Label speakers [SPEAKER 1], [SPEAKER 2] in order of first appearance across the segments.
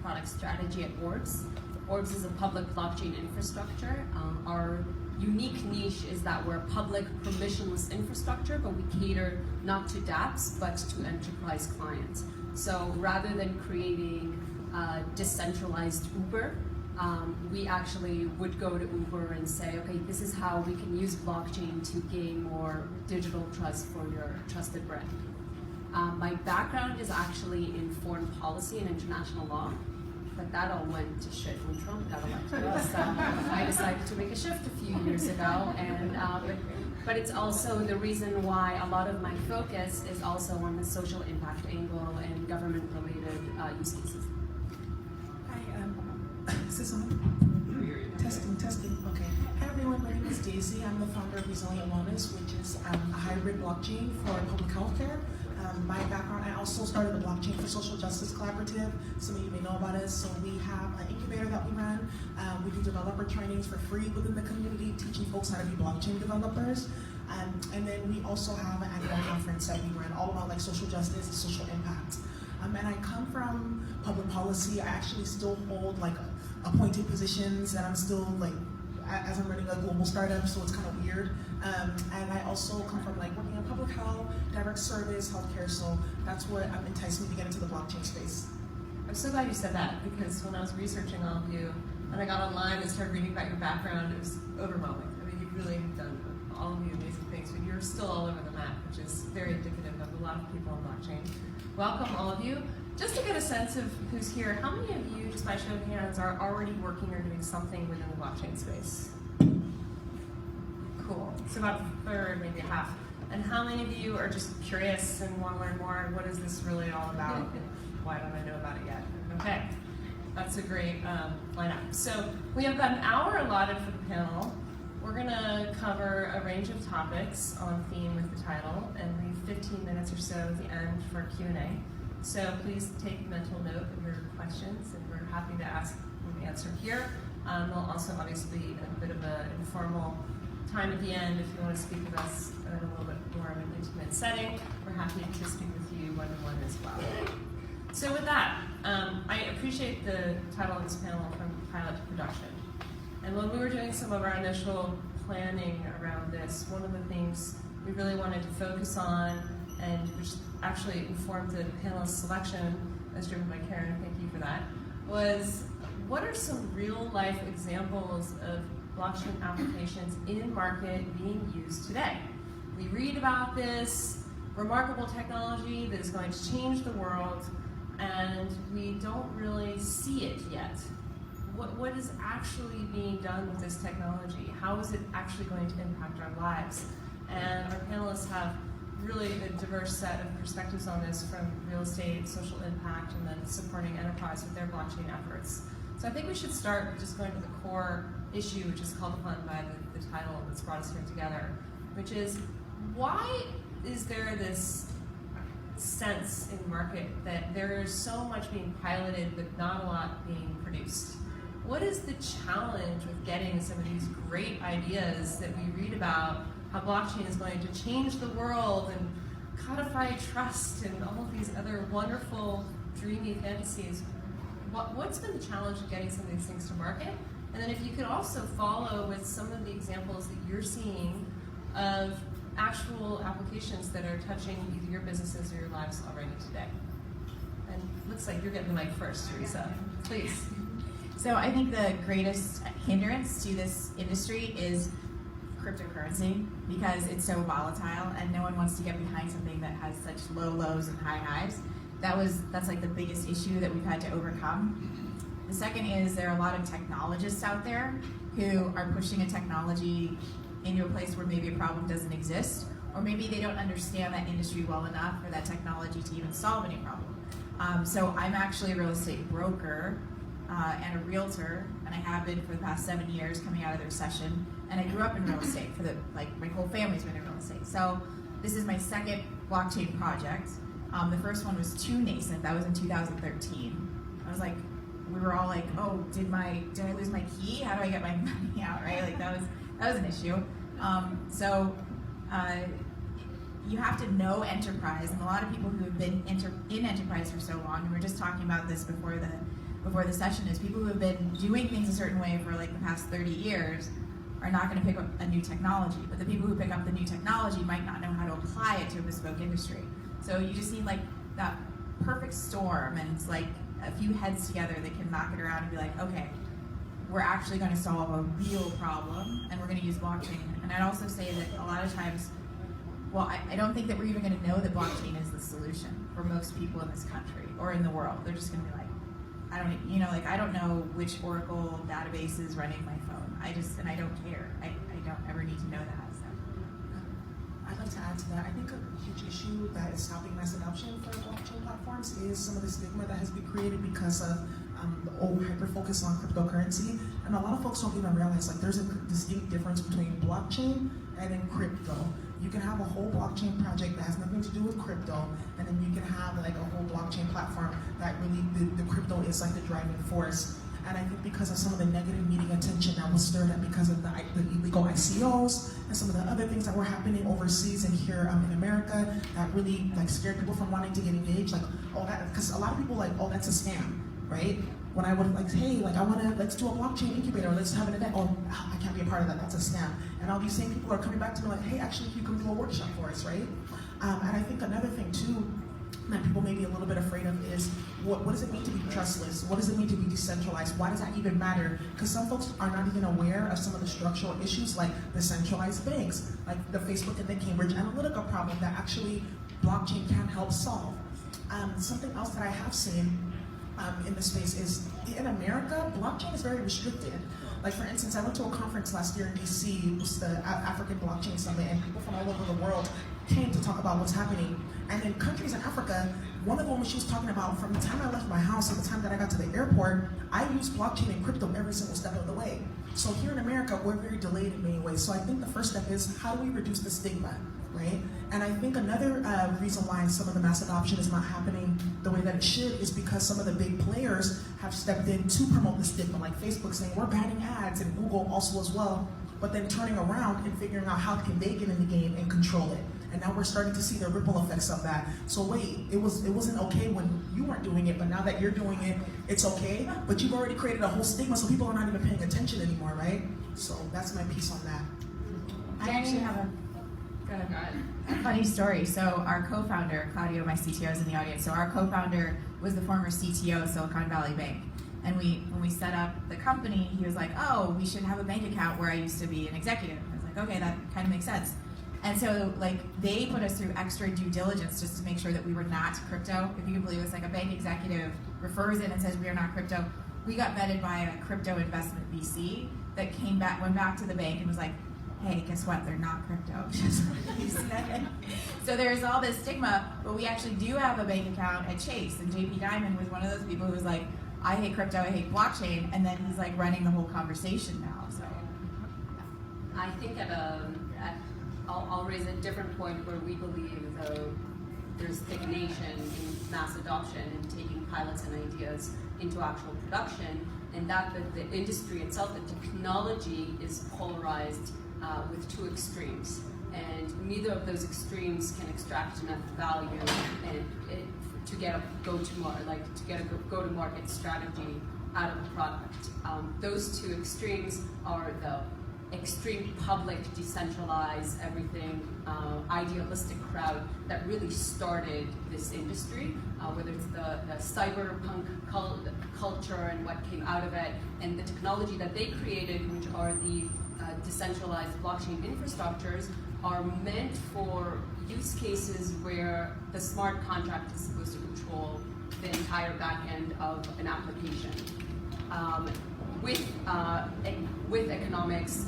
[SPEAKER 1] product strategy at Orbs. Orbs is a public blockchain infrastructure. Our unique niche is that we're a public permissionless infrastructure, but we cater not to dApps, but to enterprise clients. So rather than creating decentralized Uber, we actually would go to Uber and say, okay, this is how we can use blockchain to gain more digital trust for your trusted brand. My background is actually in foreign policy and international law, but that all went to shit when Trump got elected. So I decided to make a shift a few years ago, and but it's also the reason why a lot of my focus is also on the social impact angle and government-related use cases.
[SPEAKER 2] Hi, is this on? Testing. Okay. Hi everyone, my name is Daisy. I'm the founder of Resilient Wellness, which is a hybrid blockchain for public healthcare. My background, I also started the Blockchain for Social Justice Collaborative. Some of you may know about us. So we have an incubator that we run. We do developer trainings for free within the community, teaching folks how to be blockchain developers. And then we also have an annual conference that we run all about like social justice and social impact. And I come from public policy. I actually still hold like appointed positions, and I'm still like, as I'm running a global startup, so it's kind of weird. And I also come from like working in public health, direct service, healthcare, so that's what enticed me to get into the blockchain space.
[SPEAKER 3] I'm so glad you said that, because when I was researching all of you, and I got online and started reading about your background, it was overwhelming. I mean, you've really done all of the amazing things, but you're still all over the map, which is very indicative of a lot of people on blockchain. Welcome, all of you. Just to get a sense of who's here, how many of you, just by show of hands, are already working or doing something within the blockchain space? Cool. So about a third, maybe a half. And how many of you are just curious and want to learn more? What is this really all about? And why don't I know about it yet? Okay. That's a great lineup. So we have about an hour allotted for the panel. We're going to cover a range of topics on theme with the title, and leave 15 minutes or so at the end for Q&A. So please take mental note of your questions, and we're happy to ask and answer here. There'll also obviously be a bit of an informal time at the end if you want to speak with us in a little bit more of an intimate setting. We're happy to speak with you one-on-one as well. So with that, I appreciate the title of this panel, From Pilot to Production. And when we were doing some of our initial planning around this, one of the things we really wanted to focus on, and which actually informed the panelist selection, as driven by Karen, thank you for that, was what are some real-life examples of blockchain applications in market being used today? We read about this remarkable technology that is going to change the world, and we don't really see it yet. What is actually being done with this technology? How is it actually going to impact our lives? And our panelists have really a diverse set of perspectives on this, from real estate, social impact, and then supporting enterprise with their blockchain efforts. So I think we should start with just going to the core issue, which is called upon by the title that's brought us here together, which is, why is there this sense in the market that there is so much being piloted but not a lot being produced? What is the challenge with getting some of these great ideas that we read about, how blockchain is going to change the world and codify trust and all of these other wonderful, dreamy fantasies? What's been the challenge of getting some of these things to market? And then if you could also follow with some of the examples that you're seeing of actual applications that are touching either your businesses or your lives already today. And it looks like you're getting the mic first, Teresa. Please.
[SPEAKER 4] So I think the greatest hindrance to this industry is cryptocurrency, because it's so volatile and no one wants to get behind something that has such low lows and high highs. That's like the biggest issue that we've had to overcome. The second is there are a lot of technologists out there who are pushing a technology into a place where maybe a problem doesn't exist, or maybe they don't understand that industry well enough for that technology to even solve any problem. So I'm actually a real estate broker and a realtor, and I have been for the past 7 years coming out of the recession, and I grew up in real estate my whole family's been in real estate. So this is my second blockchain project. The first one was too nascent, that was in 2013. I was like, we were all like, oh, did I lose my key? How do I get my money out, right? Like that was an issue. you have to know enterprise, and a lot of people who have been in enterprise for so long, and we were just talking about this before the session, is people who have been doing things a certain way for like the past 30 years are not going to pick up a new technology, but the people who pick up the new technology might not know how to apply it to a bespoke industry. So you just need like that perfect storm, and it's like a few heads together that can knock it around and be like, okay, we're actually going to solve a real problem, and we're going to use blockchain. And I'd also say that a lot of times, well, I don't think that we're even going to know that blockchain is the solution for most people in this country or in the world. They're just going to be like, I don't know which Oracle database is running my phone. I don't care. I don't ever need to know that. So.
[SPEAKER 2] I'd like to add to that. I think a huge issue that is stopping mass adoption for blockchain platforms is some of the stigma that has been created because of the hyper focus on cryptocurrency. And a lot of folks don't even realize like there's a distinct difference between blockchain and then crypto. You can have a whole blockchain project that has nothing to do with crypto, and then you can have like a whole blockchain platform that really the crypto is like the driving force. And I think because of some of the negative media attention that was stirred up because of the illegal ICOs and some of the other things that were happening overseas and here in America that really like scared people from wanting to get engaged, like all that, because a lot of people like, oh, that's a scam, right? When I would like, hey, like let's do a blockchain incubator, let's have an event. Oh, I can't be a part of that, that's a scam. And all these same people are coming back to me like, hey, actually, you can do a workshop for us, right? And I think another thing too, that people may be a little bit afraid of is what does it mean to be trustless? What does it mean to be decentralized? Why does that even matter? Because some folks are not even aware of some of the structural issues like the centralized banks, like the Facebook and the Cambridge Analytica problem that actually blockchain can help solve. Something else that I have seen in the space is in America, blockchain is very restricted. Like for instance, I went to a conference last year in DC, it was the African Blockchain Summit, and people from all over the world came to talk about what's happening. And in countries in Africa, one of the women she was talking about, from the time I left my house to the time that I got to the airport, I use blockchain and crypto every single step of the way. So here in America, we're very delayed in many ways. So I think the first step is, how do we reduce the stigma, right? And I think another reason why some of the mass adoption is not happening the way that it should is because some of the big players have stepped in to promote the stigma, like Facebook saying, we're banning ads, and Google also as well, but then turning around and figuring out how can they get in the game and control it. And now we're starting to see the ripple effects of that. So wait, it wasn't okay when you weren't doing it, but now that you're doing it, it's okay. But you've already created a whole stigma, so people are not even paying attention anymore, right? So that's my piece on that.
[SPEAKER 4] I actually have a funny story. So our co-founder, Claudio, my CTO, is in the audience. So our co-founder was the former CTO of Silicon Valley Bank. And when we set up the company, he was like, oh, we should have a bank account where I used to be an executive. I was like, okay, that kind of makes sense. And so, like, they put us through extra due diligence just to make sure that we were not crypto. If you can believe it's like a bank executive refers in and says we are not crypto. We got vetted by a crypto investment VC that went back to the bank and was like, hey, guess what? They're not crypto. So there's all this stigma, but we actually do have a bank account at Chase, and JP Diamond was one of those people who was like, I hate crypto, I hate blockchain, and then he's like running the whole conversation now. So
[SPEAKER 1] I think I'll raise a different point where we believe there's stagnation in mass adoption and taking pilots and ideas into actual production, and that the industry itself, the technology is polarized with two extremes, and neither of those extremes can extract enough value to get a go-to-market strategy out of a product. Those two extremes are the extreme public, decentralized, everything, idealistic crowd that really started this industry, whether it's the cyberpunk culture and what came out of it, and the technology that they created, which are the decentralized blockchain infrastructures, are meant for use cases where the smart contract is supposed to control the entire back end of an application. With economics,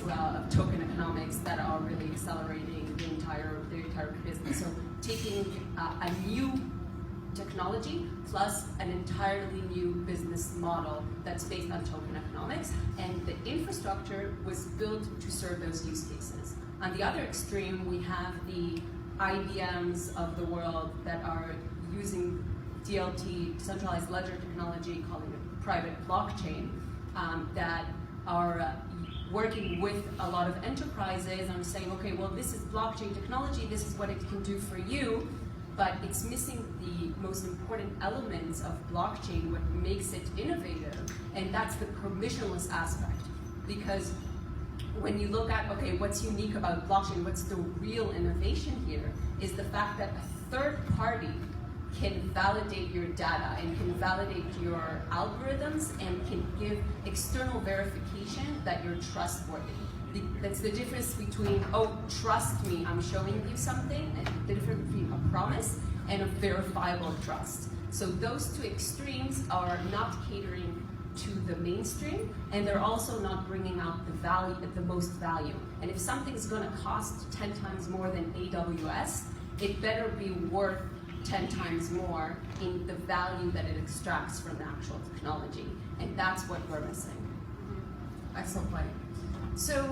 [SPEAKER 1] token economics that are really accelerating the entire business. So taking a new technology plus an entirely new business model that's based on token economics, and the infrastructure was built to serve those use cases. On the other extreme, we have the IBMs of the world that are using DLT, decentralized ledger technology, calling it private blockchain, that are working with a lot of enterprises. I'm saying, okay, well, this is blockchain technology, this is what it can do for you, but it's missing the most important elements of blockchain, what makes it innovative, and that's the permissionless aspect. Because when you look at, okay, what's unique about blockchain, what's the real innovation here, is the fact that a third party can validate your data and can validate your algorithms and can give external verification that you're trustworthy. That's the difference between, oh, trust me, I'm showing you something, and the difference between a promise and a verifiable trust. So those two extremes are not catering to the mainstream, and they're also not bringing out the value, the most value. And if something's gonna cost 10 times more than AWS, it better be worth 10 times more in the value that it extracts from the actual technology. And that's what we're missing.
[SPEAKER 3] Excellent point. So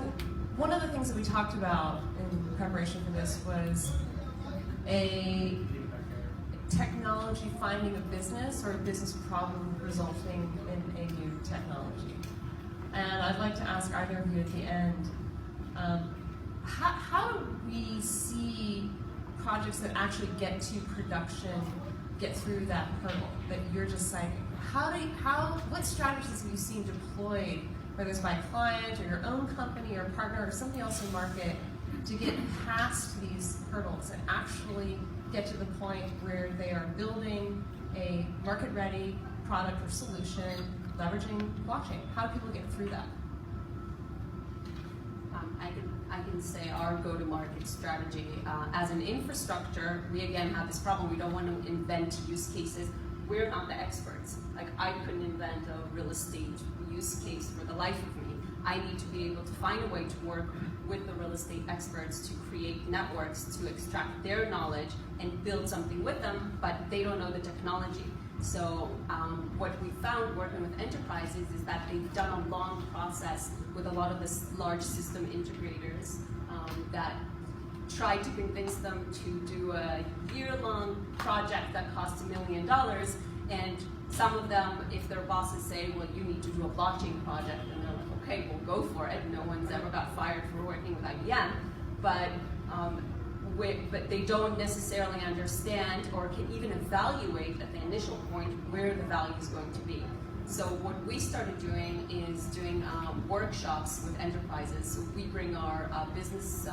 [SPEAKER 3] one of the things that we talked about in preparation for this was a technology finding a business or a business problem resulting in a new technology. And I'd like to ask either of you at the end, how do we see projects that actually get to production get through that hurdle that you're just citing? What strategies have you seen deployed, whether it's by a client or your own company or partner or something else in market, to get past these hurdles and actually get to the point where they are building a market-ready product or solution leveraging blockchain? How do people get through that?
[SPEAKER 1] I can say our go-to-market strategy. As an infrastructure, we again have this problem. We don't want to invent use cases. We're not the experts. Like, I couldn't invent a real estate use case for the life of me. I need to be able to find a way to work with the real estate experts to create networks, to extract their knowledge and build something with them, but they don't know the technology. So what we found working with enterprises is that they've done a long process with a lot of the large system integrators that tried to convince them to do a year-long project that costs $1 million, and some of them, if their bosses say, well, you need to do a blockchain project, and they're like, okay, we'll go for it. No one's ever got fired for working with IBM, but they don't necessarily understand or can even evaluate at the initial point where the value is going to be. So what we started doing is doing workshops with enterprises. So we bring our business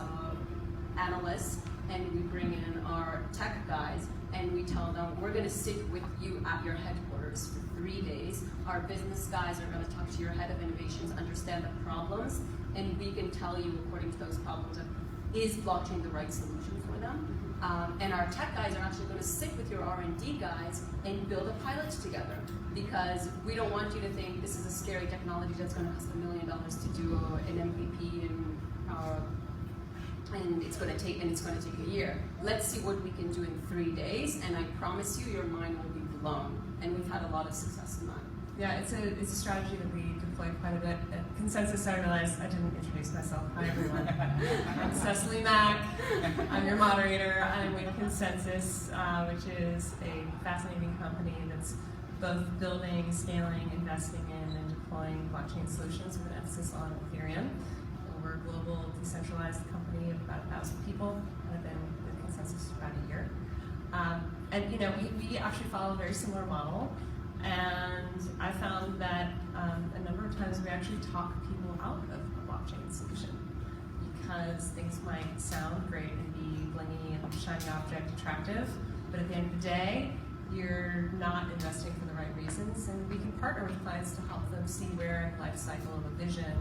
[SPEAKER 1] analysts and we bring in our tech guys, and we tell them, we're going to sit with you at your headquarters for 3 days. Our business guys are going to talk to your head of innovations, understand the problems, and we can tell you, according to those problems, is blockchain the right solution for them? And our tech guys are actually going to sit with your R&D guys and build a pilot together, because we don't want you to think this is a scary technology that's going to cost $1 million to do an MVP and it's going to take a year. Let's see what we can do in 3 days, and I promise you, your mind will be blown. And we've had a lot of success in that.
[SPEAKER 3] Yeah, it's a strategy that we deploy quite a bit. At Consensus, I realized I didn't introduce myself. Hi, everyone. I'm Cecily Mack. I'm your moderator. I'm with Consensus, which is a fascinating company that's both building, scaling, investing in, and deploying blockchain solutions with an emphasis on Ethereum. We're a global decentralized company of about 1,000 people, and I've been with Consensus for about a year. And we actually follow a very similar model. And I found that a number of times we actually talk people out of a blockchain solution because things might sound great and be blingy and shiny object attractive, but at the end of the day, you're not investing for the right reasons, and we can partner with clients to help them see where in the life cycle of a vision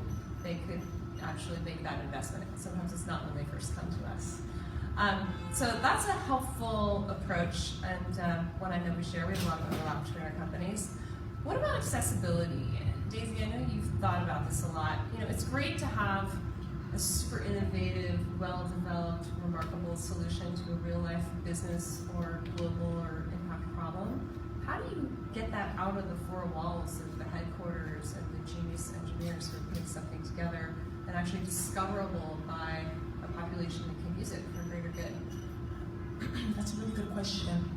[SPEAKER 3] they could actually make that investment. Sometimes it's not when they first come to us. So that's a helpful approach, and one I know we share. We have a lot of other entrepreneur companies. What about accessibility? Daisy, I know you've thought about this a lot. It's great to have a super innovative, well-developed, remarkable solution to a real-life business or global or impact problem. How do you get that out of the four walls of the headquarters and the genius engineers who are putting something together and actually discoverable by a population that can use it for greater good?
[SPEAKER 2] That's a really good question.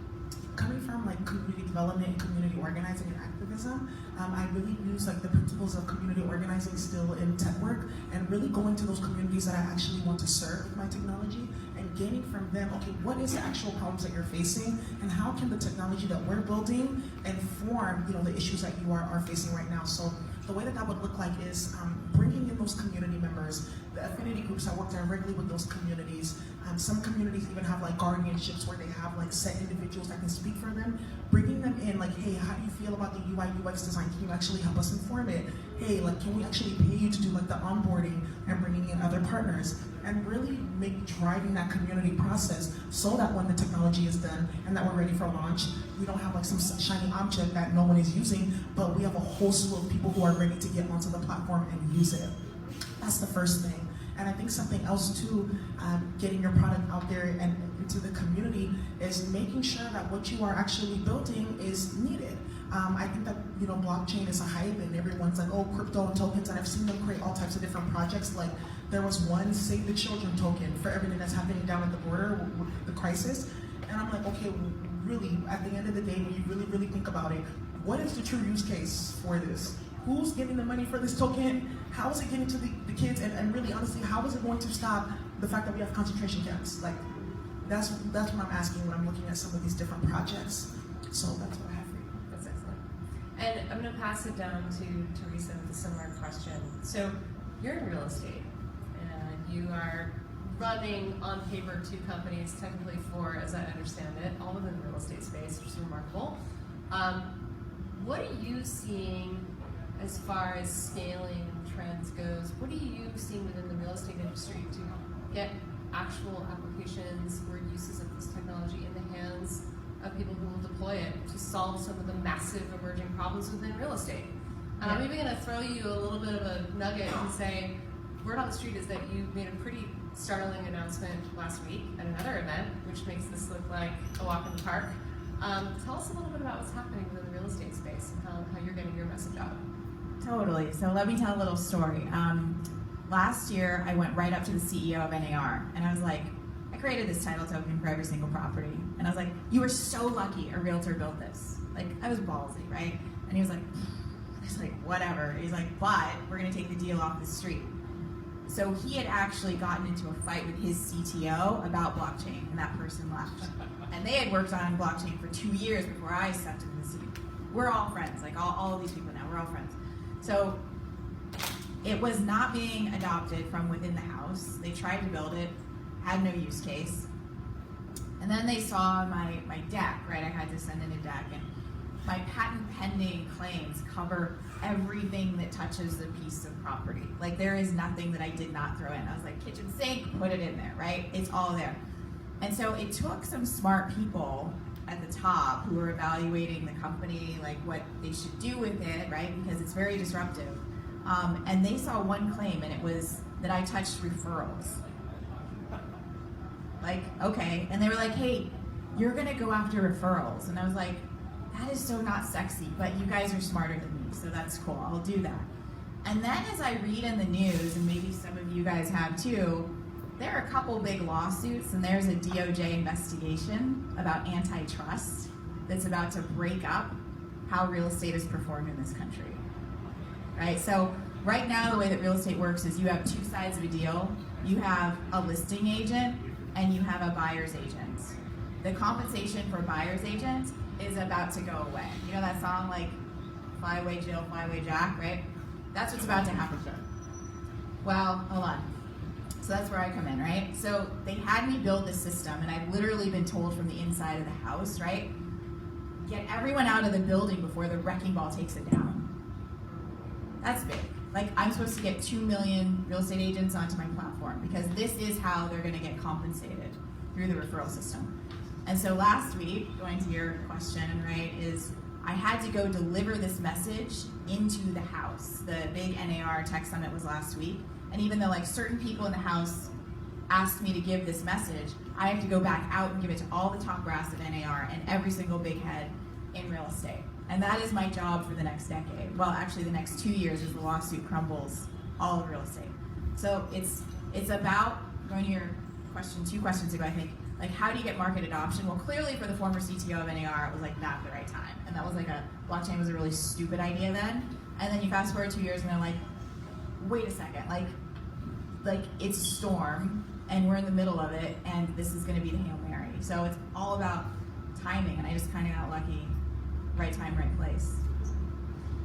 [SPEAKER 2] Coming from community development and community organizing and activism, journalism. I really use like the principles of community organizing still in tech work, and really go into those communities that I actually want to serve with my technology, and gaining from them, okay, what is the actual problems that you're facing, and how can the technology that we're building inform, you know, the issues that you are facing right now. So the way that that would look like is bringing in those community members, the affinity groups that work directly with those communities. Some communities even have like guardianships where they have like set individuals that can speak for them, bringing them in like, hey, how do you feel about the UI UX design? Can you actually help us inform it? Hey, like, can we actually pay you to do like the onboarding and bringing in other partners? And really driving that community process so that when the technology is done and that we're ready for launch, we don't have like some shiny object that no one is using, but we have a whole slew of people who are ready to get onto the platform and use it. That's the first thing. And I think something else too, getting your product out there and into the community is making sure that what you are actually building is needed. I think that, you know, blockchain is a hype and everyone's like, oh, crypto and tokens, and I've seen them create all types of different projects. Like there was one Save the Children token for everything that's happening down at the border with the crisis. And I'm like, okay, really, at the end of the day, when you really think about it, what is the true use case for this? Who's getting the money for this token? How is it getting to the kids? And really, honestly, how is it going to stop the fact that we have concentration camps? Like, that's what I'm asking when I'm looking at some of these different projects. So that's what I have for you.
[SPEAKER 3] That's excellent. And I'm going to pass it down to Teresa with a similar question. So you're in real estate, and you are running on paper 2 companies, technically 4, as I understand it, all within the real estate space, which is remarkable. What are you seeing as far as scaling trends goes? What are you seeing within the real estate industry to get actual applications or uses of this technology in the hands of people who will deploy it to solve some of the massive emerging problems within real estate? And I'm even going to throw you a little bit of a nugget and say, word on the street is that you made a pretty startling announcement last week at another event, which makes this look like a walk in the park. Tell us a little bit about what's happening within the real estate space and how you're getting your message out.
[SPEAKER 4] Totally. So let me tell a little story. Last year, I went right up to the CEO of NAR, and I was like, I created this title token for every single property. And I was like, you were so lucky a realtor built this. Like, I was ballsy, right? And he was like, whatever. He's like, but we're going to take the deal off the street. So he had actually gotten into a fight with his CTO about blockchain, and that person left. And they had worked on blockchain for 2 years before I stepped into the seat. We're all friends, like all of these people now, we're all friends. So it was not being adopted from within the house. They tried to build it, had no use case. And then they saw my deck, right? I had to send in a deck, and my patent pending claims cover everything that touches the piece of property. Like there is nothing that I did not throw in. I was like, kitchen sink, put it in there, right? It's all there. And so it took some smart people at the top who were evaluating the company, like what they should do with it, right? Because it's very disruptive. And they saw one claim, and it was that I touched referrals. Like, okay. And they were like, hey, you're gonna go after referrals. And I was like, that is so not sexy, but you guys are smarter than me, so that's cool, I'll do that. And then as I read in the news, and maybe some of you guys have too, there are a couple big lawsuits, and there's a DOJ investigation about antitrust that's about to break up how real estate is performed in this country, right? So right now, the way that real estate works is you have 2 sides of a deal. You have a listing agent, and you have a buyer's agent. The compensation for a buyer's agent is about to go away. You know that song, like, Fly Away Jill, Fly Away Jack, right? That's what's about to happen. Well, hold on. So that's where I come in, right? So they had me build this system, and I've literally been told from the inside of the house, right? Get everyone out of the building before the wrecking ball takes it down. That's big. Like, I'm supposed to get 2 million real estate agents onto my platform because this is how they're gonna get compensated, through the referral system. And so last week, going to your question, right, is I had to go deliver this message into the house. The big NAR Tech Summit was last week. And even though like certain people in the house asked me to give this message, I have to go back out and give it to all the top brass of NAR and every single big head in real estate. And that is my job for the next decade. Well, actually the next 2 years as the lawsuit crumbles all of real estate. So it's about, going to your question 2 questions ago, I think, Like, how do you get market adoption? Well, clearly for the former CTO of NAR, it was like not the right time. And that was like blockchain was a really stupid idea then. And then you fast forward 2 years and they're like, wait a second, like it's storm and we're in the middle of it and this is gonna be the Hail Mary. So it's all about timing, and I just kind of got lucky, right time, right place.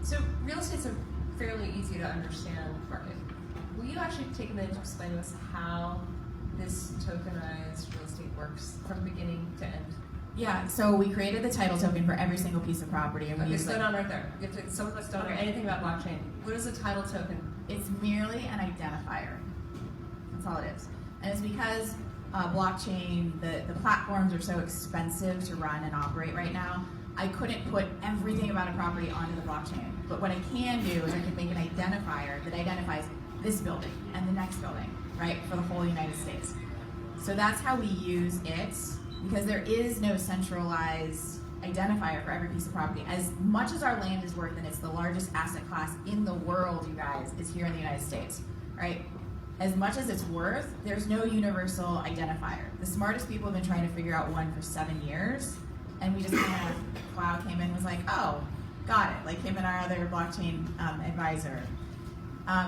[SPEAKER 3] So real estate's a fairly easy to understand market. Will you actually take a minute to explain to us how this tokenized real estate works from beginning to end?
[SPEAKER 4] Yeah, so we created the title token for every single piece of property, and we
[SPEAKER 3] Okay,
[SPEAKER 4] use
[SPEAKER 3] slow down right there. Some of us don't know anything about blockchain. What is a title token?
[SPEAKER 4] It's merely an identifier. That's all it is. And it's because blockchain, the platforms are so expensive to run and operate right now, I couldn't put everything about a property onto the blockchain. But what I can do is I can make an identifier that identifies this building and the next building, right, for the whole United States. So that's how we use it, because there is no centralized identifier for every piece of property. As much as our land is worth, and it's the largest asset class in the world, you guys, is here in the United States, right? As much as it's worth, there's no universal identifier. The smartest people have been trying to figure out one for 7 years, and we just kind of, Cloud came in and was like, oh, got it, like him and our other blockchain advisor.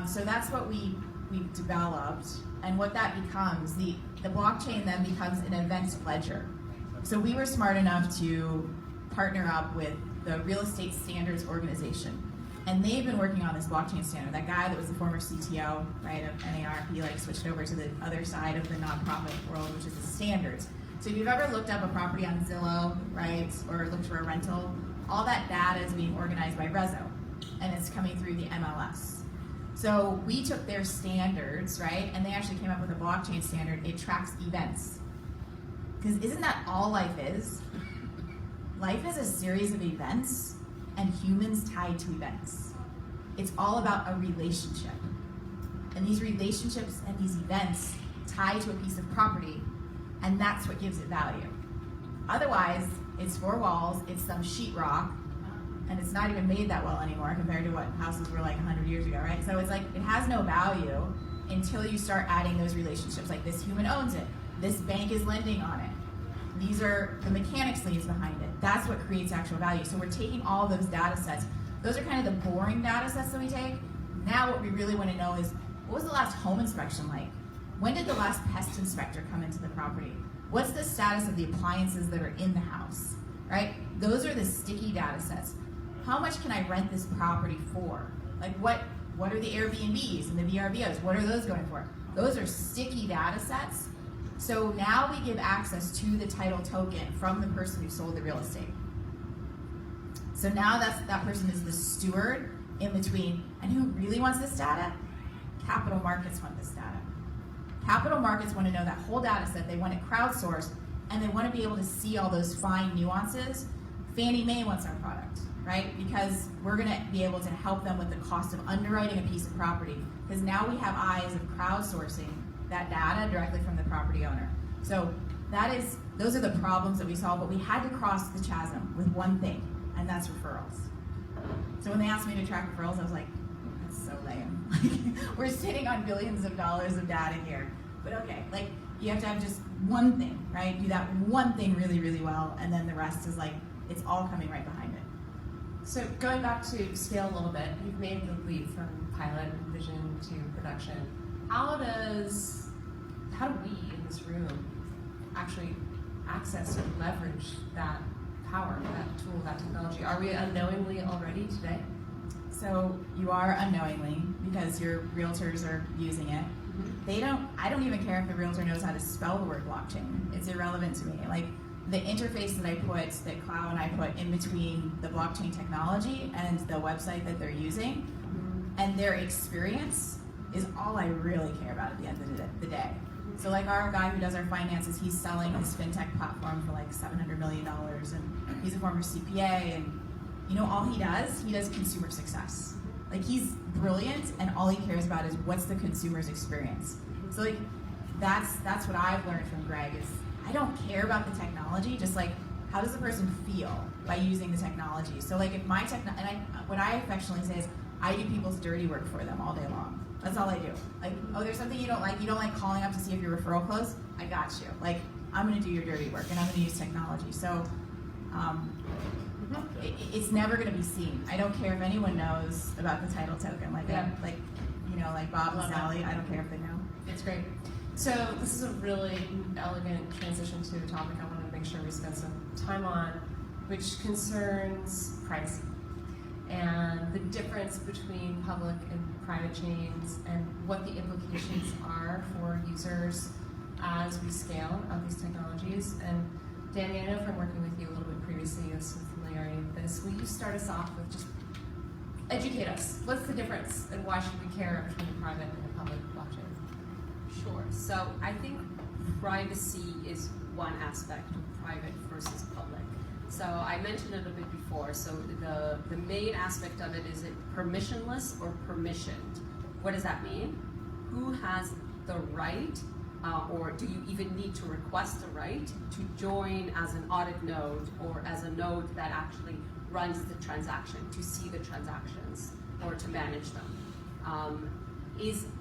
[SPEAKER 4] So that's what we've developed, and what that becomes, the blockchain then becomes an event ledger. So we were smart enough to partner up with the Real Estate Standards Organization, and they've been working on this blockchain standard. That guy that was the former CTO, right, of NAR, he like switched over to the other side of the nonprofit world, which is the standards. So if you've ever looked up a property on Zillow, right, or looked for a rental, all that data is being organized by Rezo, and it's coming through the MLS. So we took their standards, right, and they actually came up with a blockchain standard. It tracks events. Because isn't that all life is? Life is a series of events and humans tied to events. It's all about a relationship. And these relationships and these events tie to a piece of property, and that's what gives it value. Otherwise, it's four walls, it's some sheetrock, and it's not even made that well anymore compared to what houses were like 100 years ago, right? So it's like, it has no value until you start adding those relationships, like this human owns it, this bank is lending on it, these are the mechanics liens behind it. That's what creates actual value. So we're taking all those data sets. Those are kind of the boring data sets that we take. Now what we really want to know is, what was the last home inspection like? When did the last pest inspector come into the property? What's the status of the appliances that are in the house, right? Those are the sticky data sets. How much can I rent this property for? Like what are the Airbnbs and the VRBOs? What are those going for? Those are sticky data sets. So now we give access to the title token from the person who sold the real estate. So now that person is the steward in between. And who really wants this data? Capital markets want this data. Capital markets want to know that whole data set. They want it crowdsourced, and they want to be able to see all those fine nuances. Fannie Mae wants our product, right? Because we're going to be able to help them with the cost of underwriting a piece of property. Because now we have eyes of crowdsourcing that data directly from the property owner. So those are the problems that we solve, but we had to cross the chasm with one thing, and that's referrals. So when they asked me to track referrals, I was like, that's so lame. Like, we're sitting on billions of dollars of data here. But okay, like, you have to have just one thing, right? Do that one thing really, really well, and then the rest is like, it's all coming right behind it.
[SPEAKER 3] So going back to scale a little bit, you've made the leap from pilot vision to production. How do we in this room actually access or leverage that power, that tool, that technology? Are we unknowingly already today?
[SPEAKER 4] So you are unknowingly, because your realtors are using it. I don't even care if the realtor knows how to spell the word blockchain. It's irrelevant to me. Like, the interface that Cloud and I put in between the blockchain technology and the website that they're using, and their experience is all I really care about at the end of the day. So like our guy who does our finances, he's selling his fintech platform for like $700 million, and he's a former CPA, and you know, all he does consumer success. Like, he's brilliant, and all he cares about is what's the consumer's experience. So like, that's what I've learned from Greg is, I don't care about the technology, just like, how does the person feel by using the technology? So like, if my what I affectionately say is, I do people's dirty work for them all day long. That's all I do. Like, oh, there's something you don't like calling up to see if your referral closed? I got you. Like, I'm going to do your dirty work and I'm going to use technology. So it's never going to be seen. I don't care if anyone knows about the title token, like Bob and Sally. I don't care if they know.
[SPEAKER 3] It's great. So this is a really elegant transition to a topic I wanted to make sure we spend some time on, which concerns privacy and the difference between public and private chains and what the implications are for users as we scale out these technologies. And Danny, I know from working with you a little bit previously, you have some familiarity with this. Will you start us off with just educate us? What's the difference and why should we care between a private and a public blockchain?
[SPEAKER 1] Sure. So I think privacy is one aspect of private versus public. So I mentioned it a bit before. So the main aspect of it is it permissionless or permissioned. What does that mean? Who has the right, or do you even need to request the right to join as an audit node or as a node that actually runs the transaction, to see the transactions or to manage them?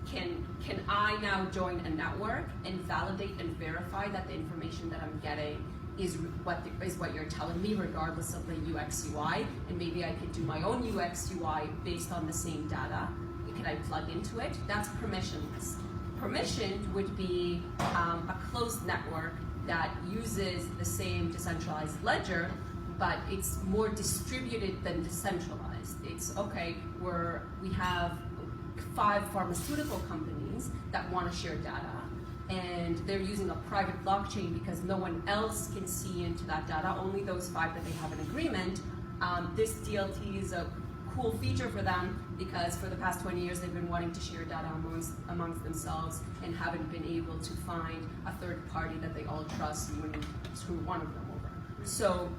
[SPEAKER 1] Can I now join a network and validate and verify that the information that I'm getting is what you're telling me, regardless of the UX UI, and maybe I could do my own UX UI based on the same data? Can I plug into it? That's permissionless. Permissioned would be a closed network that uses the same decentralized ledger, but it's more distributed than decentralized. It's okay, we have 5 pharmaceutical companies that want to share data, and they're using a private blockchain because no one else can see into that data, only those 5 that they have an agreement. This DLT is a cool feature for them because for the past 20 years they've been wanting to share data amongst themselves and haven't been able to find a third party that they all trust when you screw one of them over. So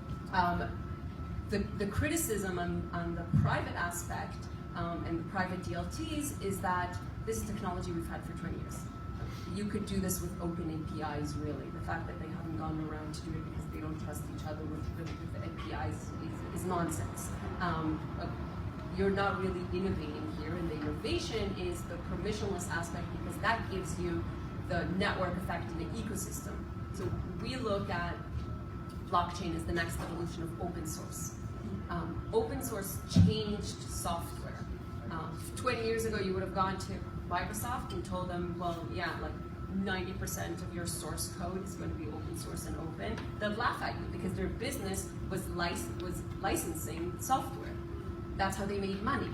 [SPEAKER 1] the criticism on the private aspect and the private DLTs is that this is technology we've had for 20 years. You could do this with open APIs, really. The fact that they haven't gone around to do it because they don't trust each other with the APIs is nonsense. You're not really innovating here, and the innovation is the permissionless aspect because that gives you the network effect in the ecosystem. So we look at blockchain as the next evolution of open source. Open source changed software. 20 years ago, you would have gone to Microsoft and told them, well, yeah, like 90% of your source code is going to be open source and open. They'd laugh at you because their business was licensing software. That's how they made money.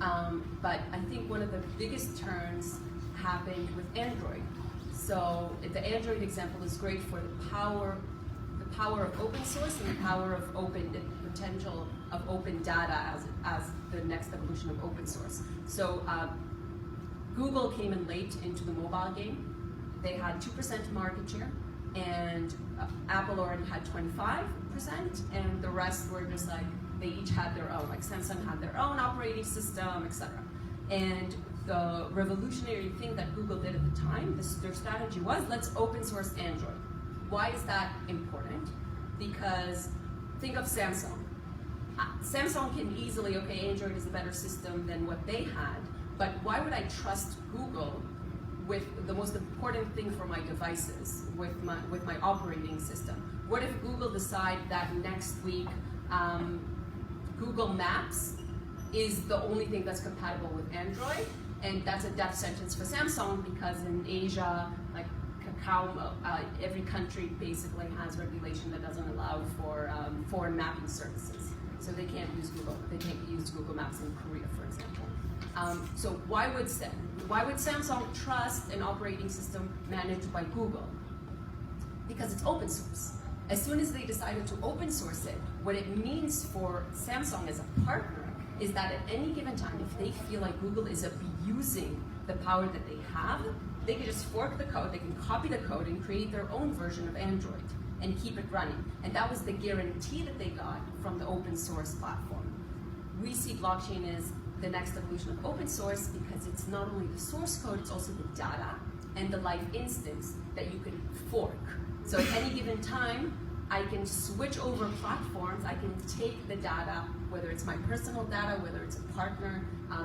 [SPEAKER 1] But I think one of the biggest turns happened with Android. So the Android example is great for the power of open source and the power of the potential of open data as the next evolution of open source. So Google came in late into the mobile game. They had 2% market share, and Apple already had 25%, and the rest were just like, they each had their own, like Samsung had their own operating system, etc. And the revolutionary thing that Google did at the time, their strategy was, let's open source Android. Why is that important? Because think of Samsung. Samsung can easily, okay, Android is a better system than what they had, but why would I trust Google with the most important thing for my devices, with my operating system? What if Google decide that next week Google Maps is the only thing that's compatible with Android, and that's a death sentence for Samsung because in Asia, like Kakao, every country basically has regulation that doesn't allow for foreign mapping services. So they can't use Google. They can't use Google Maps in Korea, for example. So why would Samsung trust an operating system managed by Google? Because it's open source. As soon as they decided to open source it, what it means for Samsung as a partner is that at any given time, if they feel like Google is abusing the power that they have, they can just fork the code, they can copy the code and create their own version of Android and keep it running. And that was the guarantee that they got from the open source platform. We see blockchain as the next evolution of open source because it's not only the source code, it's also the data and the live instance that you can fork. So at any given time, I can switch over platforms, I can take the data, whether it's my personal data, whether it's a partner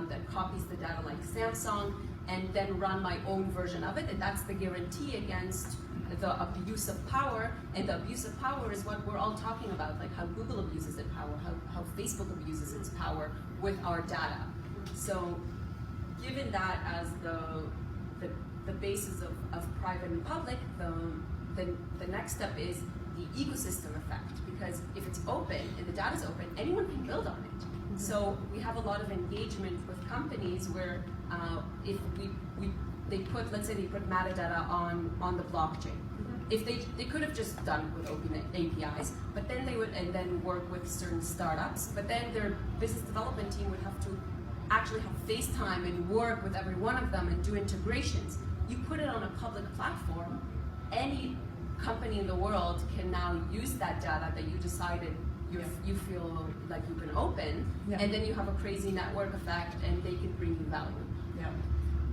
[SPEAKER 1] that copies the data like Samsung, and then run my own version of it, and that's the guarantee against the abuse of power, and the abuse of power is what we're all talking about, like how Google abuses its power, how Facebook abuses its power with our data. So given that as the basis of private and public, the next step is the ecosystem effect, because if it's open and the data is open, anyone can build on it. So we have a lot of engagement with companies where if they put, let's say they put metadata on the blockchain. If they could have just done it with open APIs, but then they would and then work with certain startups, but then their business development team would have to actually have FaceTime and work with every one of them and do integrations. You put it on a public platform, any company in the world can now use that data that you decided you feel like you can open, and then you have a crazy network effect and they can bring you value.
[SPEAKER 3] Yeah.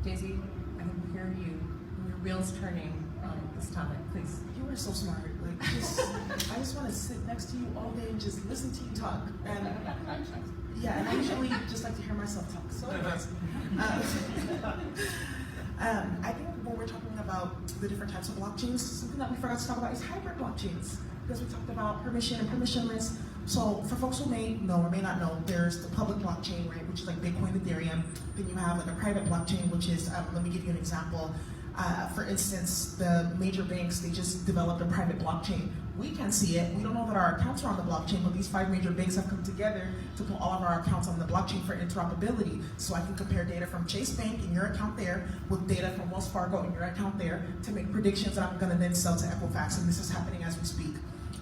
[SPEAKER 3] Daisy, I can hear you, your wheels turning on this topic, please.
[SPEAKER 2] You are so smart. Like, I just want to sit next to you all day and just listen to you talk. And yeah, and I usually just like to hear myself talk. So anyways, I think when we're talking about the different types of blockchains, something that we forgot to talk about is hybrid blockchains, because we talked about permission and permissionless. So for folks who may know or may not know, there's the public blockchain, right, which is like Bitcoin, Ethereum. Then you have like a private blockchain, which is, let me give you an example. For instance, the major banks, they just developed a private blockchain. We can see it. We don't know that our accounts are on the blockchain, but these 5 major banks have come together to put all of our accounts on the blockchain for interoperability. So I can compare data from Chase Bank in your account there with data from Wells Fargo in your account there to make predictions that I'm going to then sell to Equifax, and this is happening as we speak.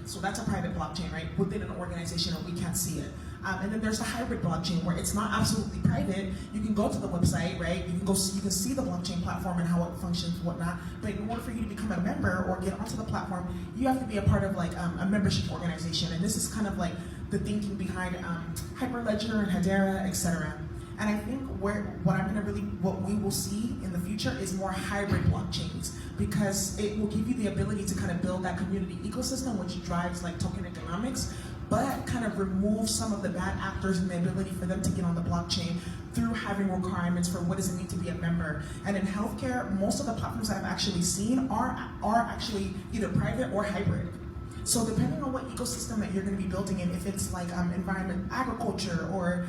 [SPEAKER 2] So that's a private blockchain, right, within an organization, and we can't see it. And then there's the hybrid blockchain, where it's not absolutely private. You can go to the website, right? You can see the blockchain platform and how it functions, and whatnot. But in order for you to become a member or get onto the platform, you have to be a part of like a membership organization. And this is kind of like the thinking behind Hyperledger and Hedera, etc. And I think what we will see in the future is more hybrid blockchains, because it will give you the ability to kind of build that community ecosystem, which drives like token economics, but kind of remove some of the bad actors and the ability for them to get on the blockchain through having requirements for what does it mean to be a member. And in healthcare, most of the platforms I've actually seen are actually either private or hybrid. So depending on what ecosystem that you're going to be building in, if it's like environment, agriculture, or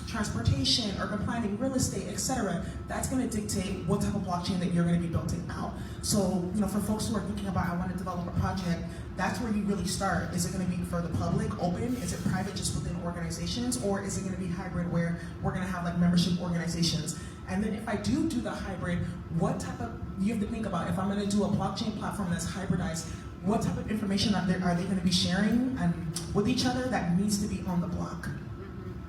[SPEAKER 2] transportation, urban planning, real estate, etc., that's going to dictate what type of blockchain that you're going to be building out. So, for folks who are thinking about, I want to develop a project, that's where you really start. Is it going to be for the public, open? Is it private, just within organizations? Or is it going to be hybrid, where we're going to have like membership organizations? And then if I do the hybrid, what type of, you have to think about, if I'm going to do a blockchain platform that's hybridized, what type of information are they going to be sharing with each other that needs to be on the block?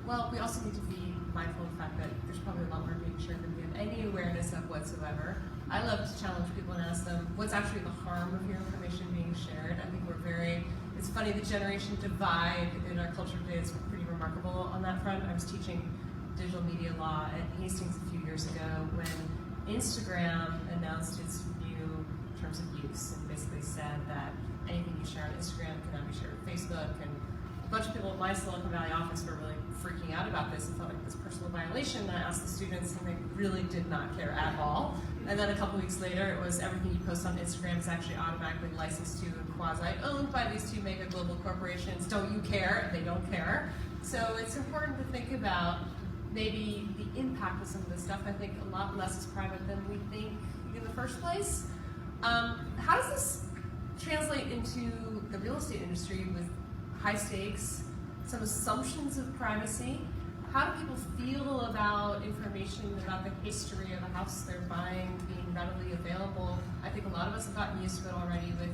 [SPEAKER 3] Well, we also need to be mindful of the fact that there's probably a lot more being shared than we have any awareness of whatsoever. I love to challenge people and ask them, what's actually the harm of your information being shared? I think it's funny, the generation divide in our culture today is pretty remarkable on that front. I was teaching digital media law at Hastings a few years ago when Instagram announced its new terms of use and basically said that anything you share on Instagram cannot be shared on Facebook, and a bunch of people at my Silicon Valley office were really freaking out about this and felt like this personal violation. And I asked the students, and they really did not care at all. And then a couple weeks later, it was everything you post on Instagram is actually automatically licensed to and quasi-owned by these 2 mega global corporations. Don't you care? They don't care. So it's important to think about maybe the impact of some of this stuff. I think a lot less is private than we think in the first place. How does this translate into the real estate industry with high stakes, some assumptions of privacy? How do people feel about information about the history of a house they're buying being readily available? I think a lot of us have gotten used to it already with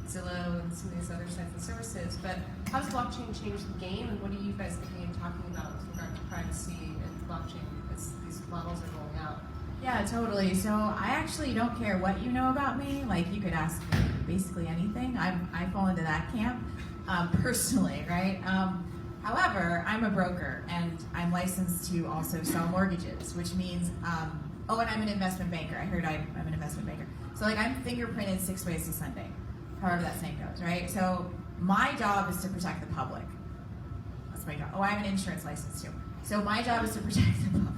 [SPEAKER 3] Zillow and some of these other sites and services, but how does blockchain change the game, and what are you guys thinking and talking about with regard to privacy and blockchain as these models are rolling out?
[SPEAKER 4] Yeah, totally. So I actually don't care what you know about me. Like, you could ask me basically anything. I fall into that camp personally, right? However, I'm a broker, and I'm licensed to also sell mortgages, which means, and I'm an investment banker. I heard I'm an investment banker. So like, I'm fingerprinted 6 ways to Sunday, however that saying goes, right? So my job is to protect the public. That's my job. I have an insurance license too. So my job is to protect the public.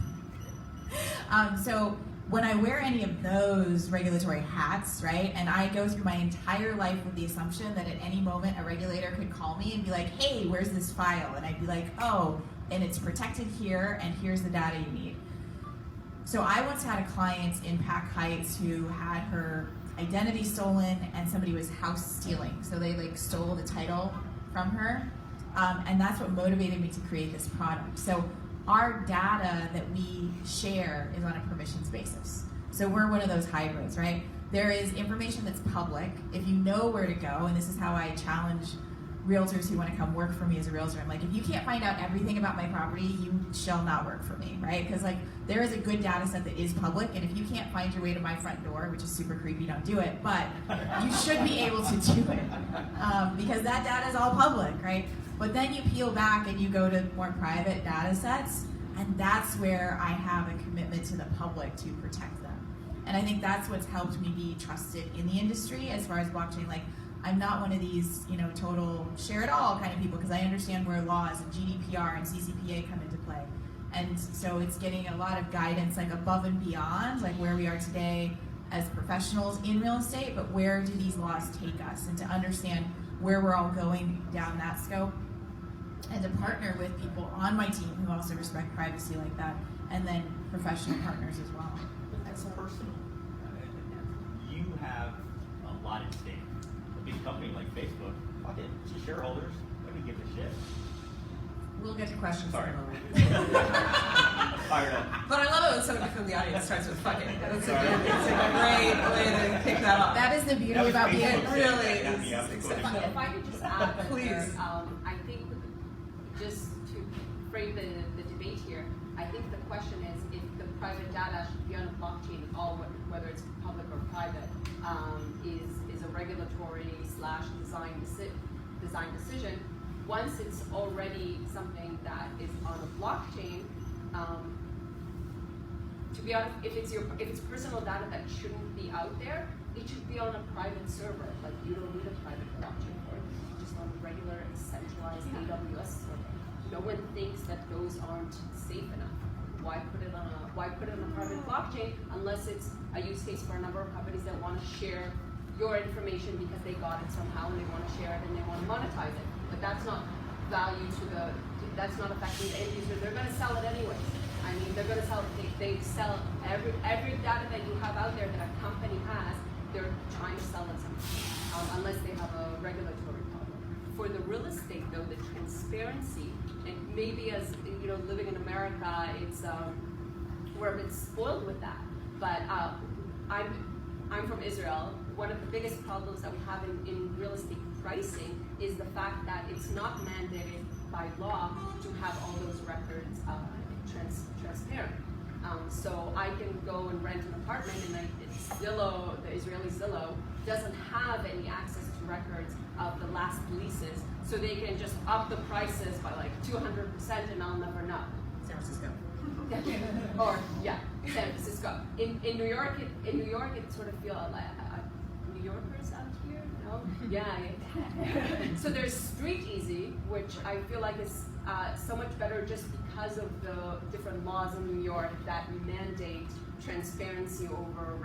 [SPEAKER 4] So when I wear any of those regulatory hats, right, and I go through my entire life with the assumption that at any moment a regulator could call me and be like, hey, where's this file? And I'd be like, oh, and it's protected here, and here's the data you need. So I once had a client in Pack Heights who had her identity stolen and somebody was house stealing. So they like stole the title from her. And that's what motivated me to create this product. So our data that we share is on a permissions basis. So we're one of those hybrids, right? There is information that's public. If you know where to go, and this is how I challenge realtors who want to come work for me as a realtor. I'm like, if you can't find out everything about my property, you shall not work for me, right? Because like there is a good data set that is public, and if you can't find your way to my front door, which is super creepy, don't do it, but you should be able to do it because that data is all public, right? But then you peel back and you go to more private data sets, and that's where I have a commitment to the public to protect them. And I think that's what's helped me be trusted in the industry as far as blockchain. Like, I'm not one of these, total share it all kind of people because I understand where laws and GDPR and CCPA come into play. And so it's getting a lot of guidance like above and beyond like where we are today as professionals in real estate, but where do these laws take us, and to understand where we're all going down that scope, and to partner with people on my team who also respect privacy like that, and then professional partners as well.
[SPEAKER 5] That's personal. You have a lot at stake. A big company like Facebook, fuck it, it's the shareholders. Let me give a shit.
[SPEAKER 3] We'll get to questions
[SPEAKER 5] Sorry.
[SPEAKER 3] in a moment.
[SPEAKER 5] Fired up.
[SPEAKER 3] But I love it when somebody from the audience starts with fucking. It's a great way to kick that off.
[SPEAKER 4] That is the beauty
[SPEAKER 5] That was
[SPEAKER 4] about being
[SPEAKER 5] Facebook.
[SPEAKER 3] really
[SPEAKER 5] Yeah,
[SPEAKER 3] is
[SPEAKER 5] yeah,
[SPEAKER 3] exceptional.
[SPEAKER 1] If I could just add that
[SPEAKER 3] Please.
[SPEAKER 1] there, I think just to frame the debate here, I think the question is if the private data should be on a blockchain, whether it's public or private, is a regulatory / design decision. Once it's already something that is on a blockchain, to be honest, if it's personal data that shouldn't be out there, it should be on a private server. Like you don't need a private blockchain for it. Just on a regular centralized AWS server. No one thinks that those aren't safe enough. Why put it on a private blockchain unless it's a use case for a number of companies that want to share your information because they got it somehow and they want to share it and they want to monetize it. But that's not value that's not affecting the end user. They're going to sell it anyways. I mean, they're going to sell it. They sell every data that you have out there that a company has. They're trying to sell it somehow, unless they have a regulatory problem. For the real estate, though, the transparency, and maybe as living in America, it's we're a bit spoiled with that. But I'm from Israel. One of the biggest problems that we have in real estate pricing is the fact that it's not mandated by law to have all those records transparent. So I can go and rent an apartment, and Zillow, the Israeli Zillow, doesn't have any access to records of the last leases, so they can just up the prices by like 200%, and I'll never know.
[SPEAKER 3] San Francisco.
[SPEAKER 1] Or San Francisco. In New York, it sort of feels like New Yorkers out here. No, yeah. So there's Street Easy, which I feel like is so much better just because of the different laws in New York that mandate transparency over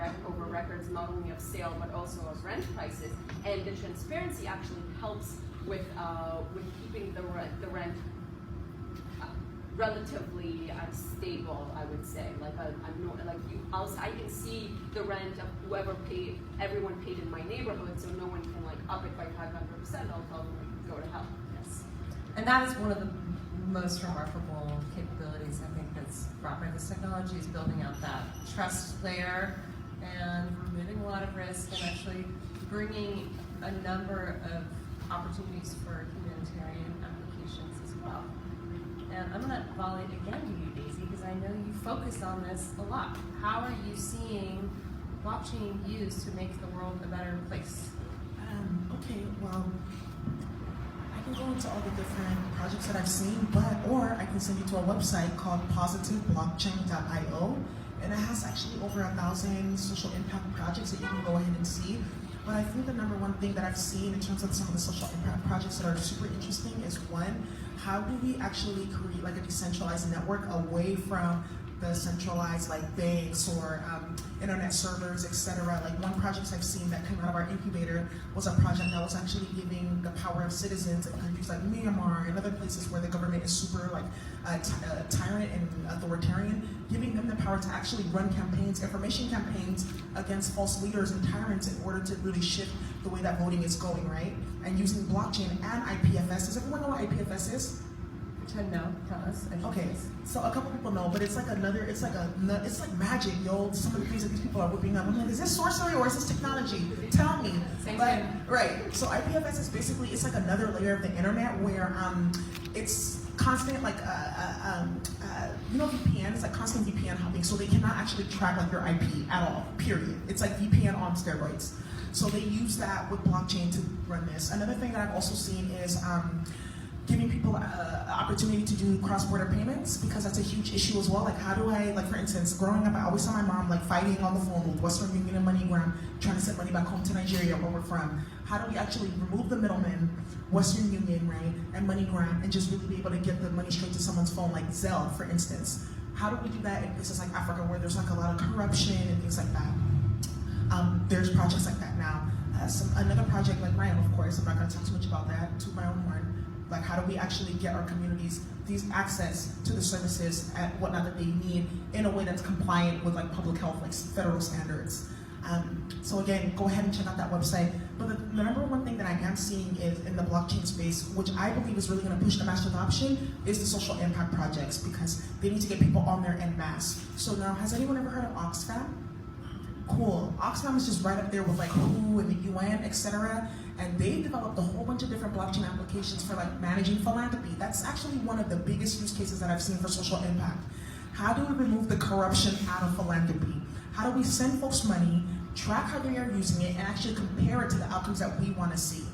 [SPEAKER 1] records, not only of sale but also of rent prices. And the transparency actually helps with keeping the rent relatively stable, I would say. I can see the rent of everyone paid in my neighborhood, so no one can like up it by 500%. I'll tell them like, go to hell.
[SPEAKER 3] Yes. And that is one of the most remarkable capabilities I think that's brought by this technology, is building out that trust layer and removing a lot of risk and actually bringing a number of opportunities for humanitarian applications as well. And I'm going to volley it again to you, Daisy, because I know you focus on this a lot. How are you seeing blockchain used to make the world a better place?
[SPEAKER 2] Okay, well, I can go into all the different projects that I've seen, or I can send you to a website called positiveblockchain.io, and it has actually over 1,000 social impact projects that you can go ahead and see. But I think the number one thing that I've seen in terms of some of the social impact projects that are super interesting is, one, how do we actually create like a decentralized network away from the centralized like banks or internet servers, etc. Like one project I've seen that came out of our incubator was a project that was actually giving the power of citizens in countries like Myanmar and other places where the government is super like tyrant and authoritarian, giving them the power to actually run campaigns, information campaigns against false leaders and tyrants in order to really shift the way that voting is going, right? And using blockchain and IPFS. Does everyone know what IPFS is?
[SPEAKER 3] Pretend no, tell us.
[SPEAKER 2] Okay, so a couple people know, but it's like it's like magic, yo. Some of the things that these people are whipping up. I'm like, is this sorcery or is this technology? Tell me.
[SPEAKER 3] Same
[SPEAKER 2] But-
[SPEAKER 3] thing.
[SPEAKER 2] Right. So IPFS is basically it's like another layer of the internet where it's constant like you know VPN. It's like constant VPN hopping, so they cannot actually track like your IP at all. Period. It's like VPN on steroids. So they use that with blockchain to run this. Another thing that I've also seen is giving people opportunity to do cross-border payments, because that's a huge issue as well. Like how do I, like for instance, growing up, I always saw my mom like fighting on the phone with Western Union and MoneyGram, trying to send money back home to Nigeria where we're from. How do we actually remove the middleman, Western Union, right, and MoneyGram, and just really be able to get the money straight to someone's phone, like Zelle, for instance? How do we do that in places like Africa where there's like a lot of corruption and things like that? There's projects like that now. Another project like Ryan, of course, I'm not going to talk too much about that, to my own horn. Like how do we actually get our communities these access to the services and whatnot that they need in a way that's compliant with like public health, like federal standards. So again, go ahead and check out that website. But the number one thing that I am seeing is in the blockchain space, which I believe is really going to push the mass adoption, is the social impact projects, because they need to get people on there en masse. So now, has anyone ever heard of Oxfam? Cool. Oxfam is just right up there with like WHO and the UN, etc. And they developed a whole bunch of different blockchain applications for like managing philanthropy. That's actually one of the biggest use cases that I've seen for social impact. How do we remove the corruption out of philanthropy? How do we send folks money, track how they are using it, and actually compare it to the outcomes that we want to see?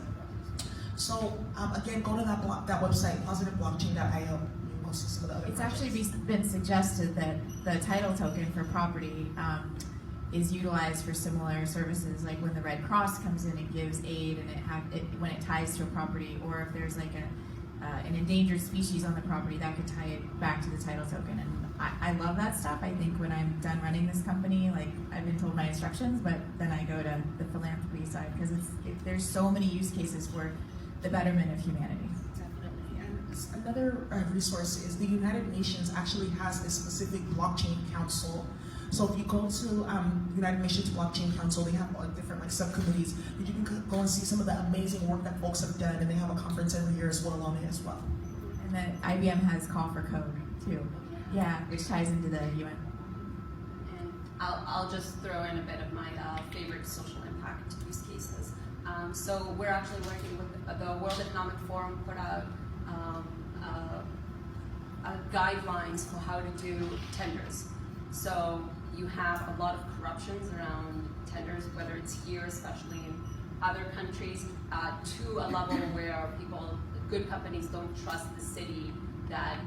[SPEAKER 2] So again, go to that website, positiveblockchain.io. Some of the other
[SPEAKER 4] It's
[SPEAKER 2] projects.
[SPEAKER 4] actually been suggested that the title token for property is utilized for similar services, like when the Red Cross comes in and gives aid, and when it ties to a property, or if there's like an endangered species on the property, that could tie it back to the title token. And I love that stuff. I think when I'm done running this company, like I've been told my instructions, but then I go to the philanthropy side, because there's so many use cases for the betterment of humanity.
[SPEAKER 2] Definitely. And another resource is the United Nations actually has a specific blockchain council. So if you go to United Nations Blockchain Council, they have different like subcommittees. You can go and see some of the amazing work that folks have done, and they have a conference every year as well on it as well.
[SPEAKER 4] And then IBM has Call for Code too. Yeah, which ties into the UN.
[SPEAKER 1] And I'll just throw in a bit of my favorite social impact use cases. So we're actually working with the World Economic Forum, put out guidelines for how to do tenders. So you have a lot of corruptions around tenders, whether it's here, especially in other countries, to a level where good companies don't trust the city that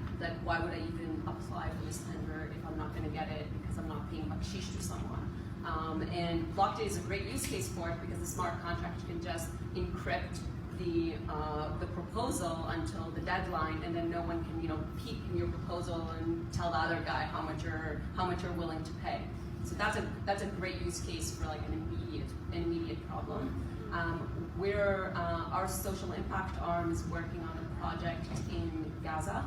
[SPEAKER 1] why would I even apply for this tender if I'm not going to get it because I'm not paying bakshish to someone. And blockchain is a great use case for it, because the smart contract can just encrypt the proposal until the deadline, and then no one can peek in your proposal and tell the other guy how much you're willing to pay. So that's a great use case for like an immediate problem. Our social impact arm is working on a project in Gaza.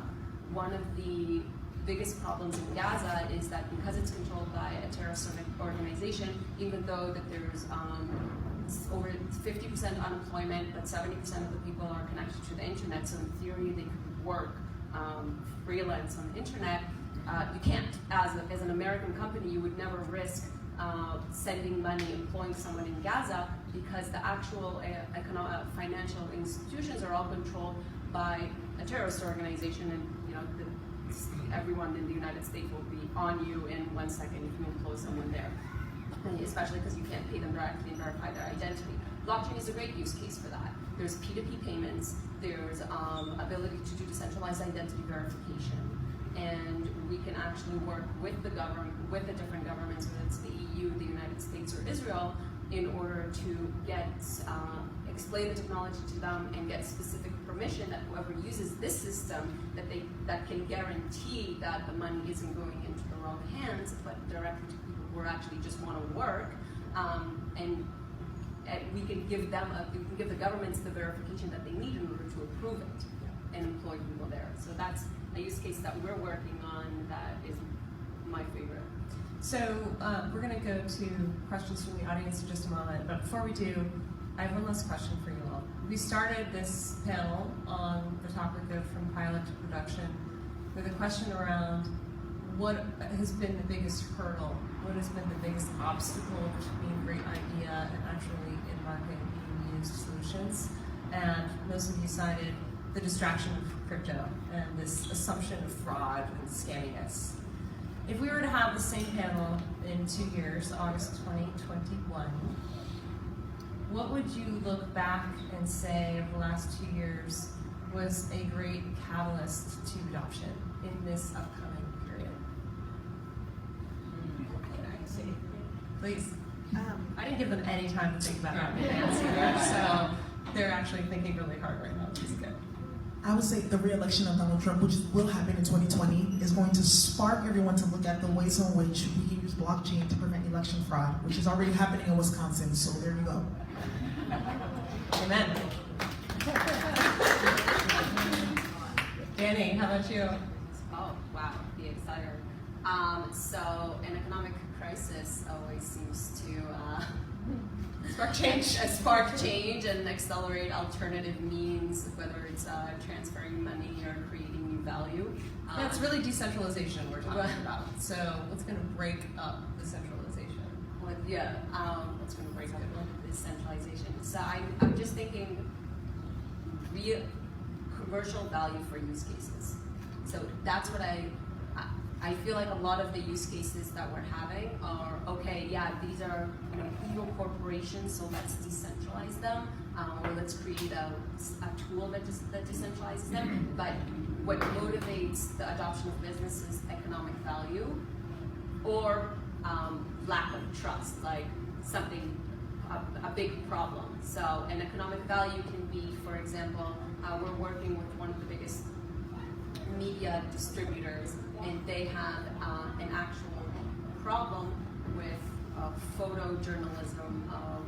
[SPEAKER 1] One of the biggest problems in Gaza is that because it's controlled by a terrorist organization, even though that there's over 50% unemployment, but 70% of the people are connected to the internet, so in theory they could work freelance on the internet. You can't, as an American company, you would never risk sending money, employing someone in Gaza, because the actual financial institutions are all controlled by a terrorist organization, and everyone in the United States will be on you in 1 second if you employ someone there, especially because you can't pay them directly and verify their identity. Blockchain is a great use case for that. There's P2P payments, there's ability to do decentralized identity verification, and we can actually work with the different governments, whether it's the EU, the United States, or Israel, in order to get explain the technology to them and get specific permission that whoever uses this system, that can guarantee that the money isn't going into the wrong hands, but directly to people who actually just want to work, and we can give the governments the verification that they need in order to approve it and employ people there. So that's a use case that we're working on that is my favorite.
[SPEAKER 3] So we're going to go to questions from the audience in just a moment, but before we do, I have one last question for you all. We started this panel on the topic of from pilot to production with a question around what has been the biggest hurdle, what has been the biggest obstacle between great idea and actually in market being used solutions. And most of you cited the distraction of crypto and this assumption of fraud and scamminess. If we were to have the same panel in 2 years, August 2021, what would you look back and say of the last 2 years was a great catalyst to adoption in this upcoming period? Please. I didn't give them any time to think about that in advance either, so they're actually thinking really hard right now, which is good.
[SPEAKER 2] I would say the re-election of Donald Trump, which will happen in 2020, is going to spark everyone to look at the ways in which we can use blockchain to prevent election fraud, which is already happening in Wisconsin. So there you go.
[SPEAKER 3] Amen. Danny, how about you?
[SPEAKER 1] Oh, wow, the exciter. So an economic crisis always seems to spark change and accelerate alternative means, whether it's transferring money or creating new value.
[SPEAKER 3] Yeah, it's really decentralization we're talking about. So what's going to break up the centralization?
[SPEAKER 1] What's going to break up is centralization. So I'm just thinking real commercial value for use cases. So that's what I feel like a lot of the use cases that we're having are, okay, yeah, these are evil corporations, so let's decentralize them, or let's create a tool that decentralizes them. But what motivates the adoption of business is economic value or lack of trust, like something, a big problem. So an economic value can be, for example, we're working with one of the biggest media distributors, and they have an actual problem with photojournalism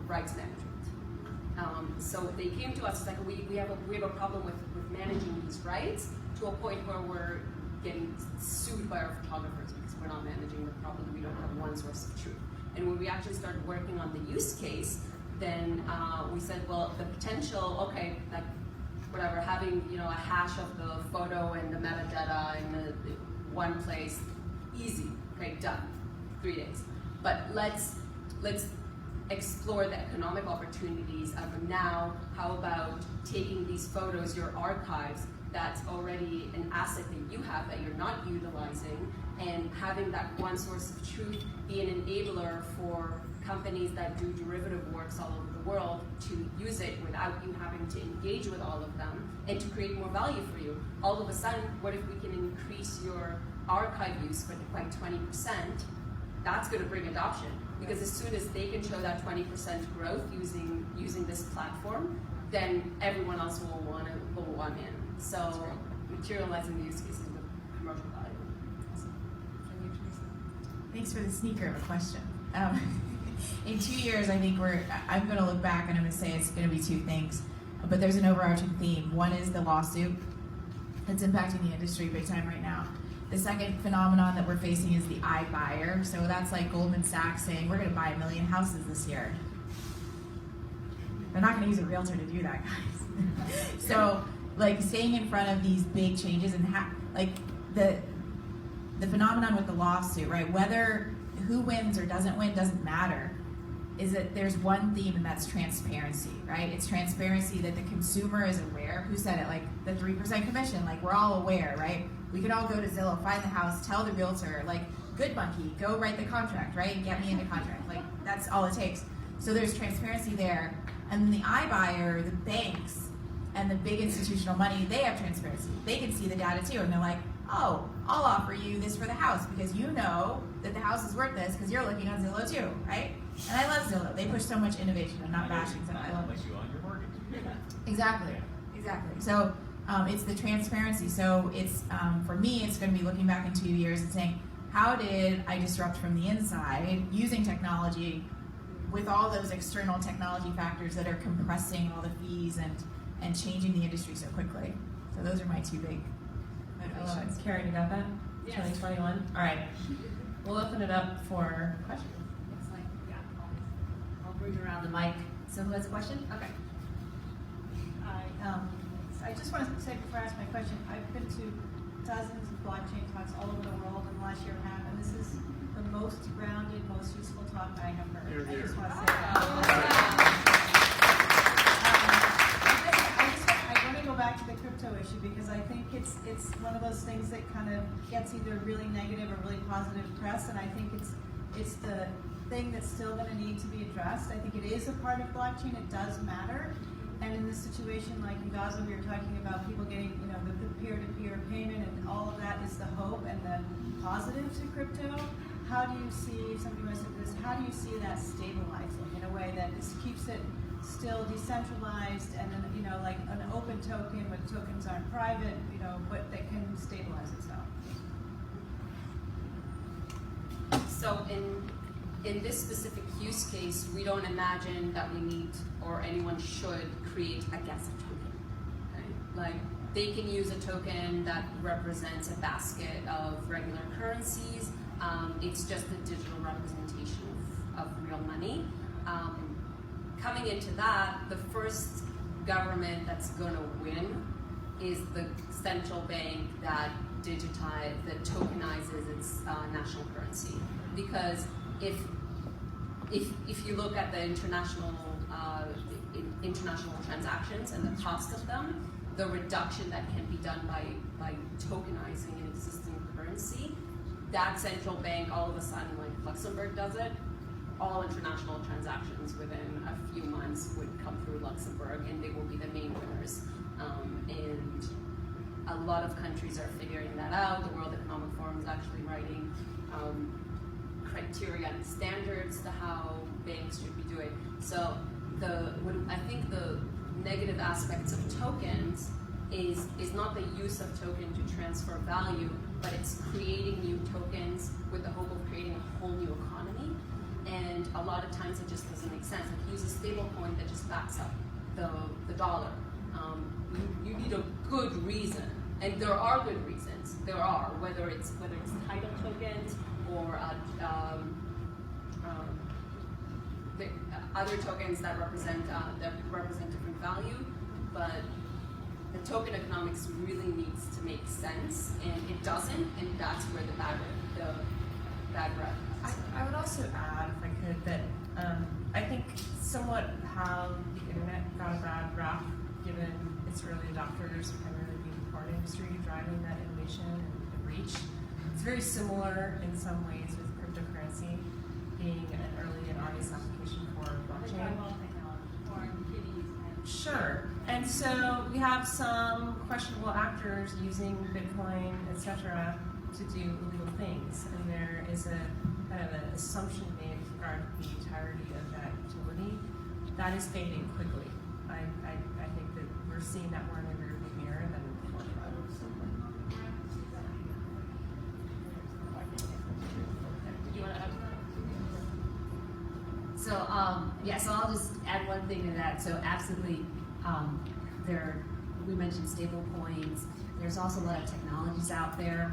[SPEAKER 1] rights management. So they came to us, like we have a problem with managing these rights to a point where we're getting sued by our photographers because we're not managing them properly. We don't have one source of truth. And when we actually started working on the use case, then we said, well, the potential, okay, like whatever, having a hash of the photo and the metadata in the one place, easy, okay, done, 3 days. But let's explore the economic opportunities of now. How about taking these photos, your archives, that's already an asset that you have that you're not utilizing, and having that one source of truth be an enabler for companies that do derivative works all over the world to use it without you having to engage with all of them and to create more value for you. All of a sudden, what if we can increase your archive use by 20%? That's going to bring adoption, because as soon as they can show that 20% growth using this platform, then everyone else will want in. So materializing the use cases with commercial value.
[SPEAKER 3] And you, Teresa?
[SPEAKER 4] Thanks for the sneaker of a question. In 2 years, I think I'm going to look back and I'm going to say it's going to be two things, but there's an overarching theme. One is the lawsuit that's impacting the industry big time right now. The second phenomenon that we're facing is the iBuyer. So that's like Goldman Sachs saying, we're going to buy 1 million houses this year. They're not going to use a realtor to do that, guys. So like staying in front of these big changes and like the phenomenon with the lawsuit, right? Whether who wins or doesn't win doesn't matter, is that there's one theme, and that's transparency, right? It's transparency that the consumer is aware. Who said it? Like the 3% commission, like we're all aware, right? We could all go to Zillow, find the house, tell the realtor, like, good monkey, go write the contract, right? And get me into contract. Like, that's all it takes. So there's transparency there. And then the iBuyer, the banks, and the big institutional money, they have transparency. They can see the data too, and they're like, oh, I'll offer you this for the house because you know that the house is worth this because you're looking on Zillow too, right? And I love Zillow. They push so much innovation. I'm not bashing Zillow. I love it.
[SPEAKER 5] Unless you own your mortgage.
[SPEAKER 4] Exactly. So it's the transparency. So it's for me, it's going to be looking back in 2 years and saying, how did I disrupt from the inside using technology with all those external technology factors that are compressing all the fees and changing the industry so quickly. So those are my two big motivations.
[SPEAKER 3] Karen, you got that?
[SPEAKER 1] Yes.
[SPEAKER 3] 2021? All right. We'll open it up for questions.
[SPEAKER 1] It's like, yeah, I'll bring around the mic. So who has a question? Okay.
[SPEAKER 6] I just want to say before I ask my question, I've been to dozens of blockchain talks all over the world in the last year and a half, and this is the most grounded, most useful talk I have heard. I just want to say that. I want to go back to the crypto issue because I think it's one of those things that kind of gets either really negative or really positive press, and I think it's the thing that's still going to need to be addressed. I think it is a part of blockchain. It does matter. And in this situation, like in Gaza, we were talking about people getting, the peer-to-peer payment, and all of that is the hope and the positive to crypto. How do you see, if somebody wants to do this, how do you see that stabilizing in a way that this keeps it still decentralized and then, like an open token with tokens aren't private, but that can stabilize itself?
[SPEAKER 1] So in this specific use case, we don't imagine that we need or anyone should create a guessing token. Okay? Like they can use a token that represents a basket of regular currencies. It's just a digital representation of real money. Coming into that, the first government that's going to win is the central bank that tokenizes its national currency. Because if you look at the international transactions and the cost of them, the reduction that can be done by tokenizing an existing currency, that central bank all of a sudden, like Luxembourg does it, all international transactions within a few months would come through Luxembourg, and they will be the main winners. And a lot of countries are figuring that out. The World Economic Forum is actually writing criteria and standards to how banks should be doing. So I think the negative aspects of tokens is not the use of token to transfer value, but it's creating new tokens with the hope of creating a whole new economy. And a lot of times it just doesn't make sense. Like use a stable coin that just backs up the dollar. You need a good reason, and there are good reasons. There are, whether it's title tokens or other tokens that represent different value, but the token economics really needs to make sense, and it doesn't, and that's where the bad rep comes in.
[SPEAKER 3] I would also add, if I could, that I think somewhat how the internet got a bad rap, given its early adopters primarily being the card industry driving that innovation and reach. It's very similar in some ways with cryptocurrency being an early and obvious application for blockchain. Sure. And so we have some questionable actors using Bitcoin, etc., to do illegal things, and there is a kind of an assumption made with regard to the entirety of that utility. That is fading quickly. I think that we're seeing that more in the rearview mirror than before.
[SPEAKER 1] Did you want to add? So I'll just add one thing to that. So absolutely, we mentioned stable coins. There's also a lot of technologies out there.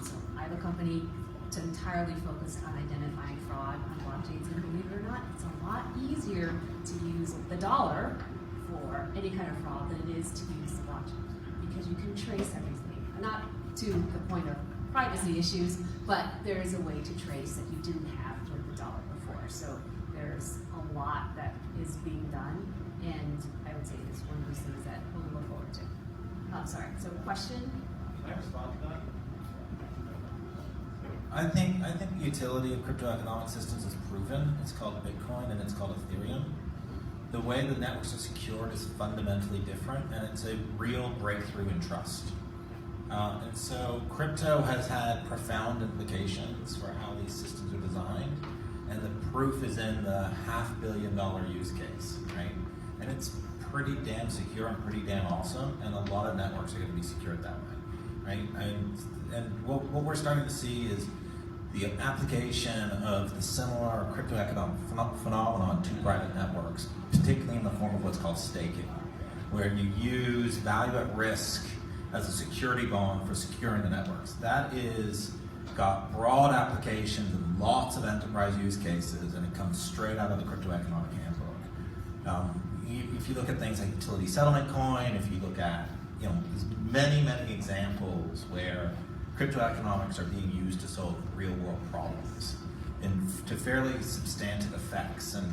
[SPEAKER 1] So I have a company that's entirely focused on identifying fraud on blockchains, and believe it or not, it's a lot easier to use the dollar for any kind of fraud than it is to use the blockchain, because you can trace everything. Not to the point of privacy issues, but there is a way to trace that you didn't have with the dollar before. So there's a lot that is being done, and I would say it's one of those things that we'll look forward to. Sorry, so question?
[SPEAKER 5] Can I respond to that?
[SPEAKER 7] I think the utility of crypto economic systems is proven. It's called Bitcoin and it's called Ethereum. The way the networks are secured is fundamentally different, and it's a real breakthrough in trust. And so crypto has had profound implications for how these systems are designed, and the proof is in the $500 million use case, right? And it's pretty damn secure and pretty damn awesome, and a lot of networks are going to be secured that way, right? And what we're starting to see is the application of the similar cryptoeconomic phenomenon to private networks, particularly in the form of what's called staking, where you use value at risk as a security bond for securing the networks. That is got broad applications and lots of enterprise use cases, and it comes straight out of the crypto economic handbook. If you look at things like utility settlement coin, if you look at, there's many examples where crypto economics are being used to solve real world problems and to fairly substantive effects. And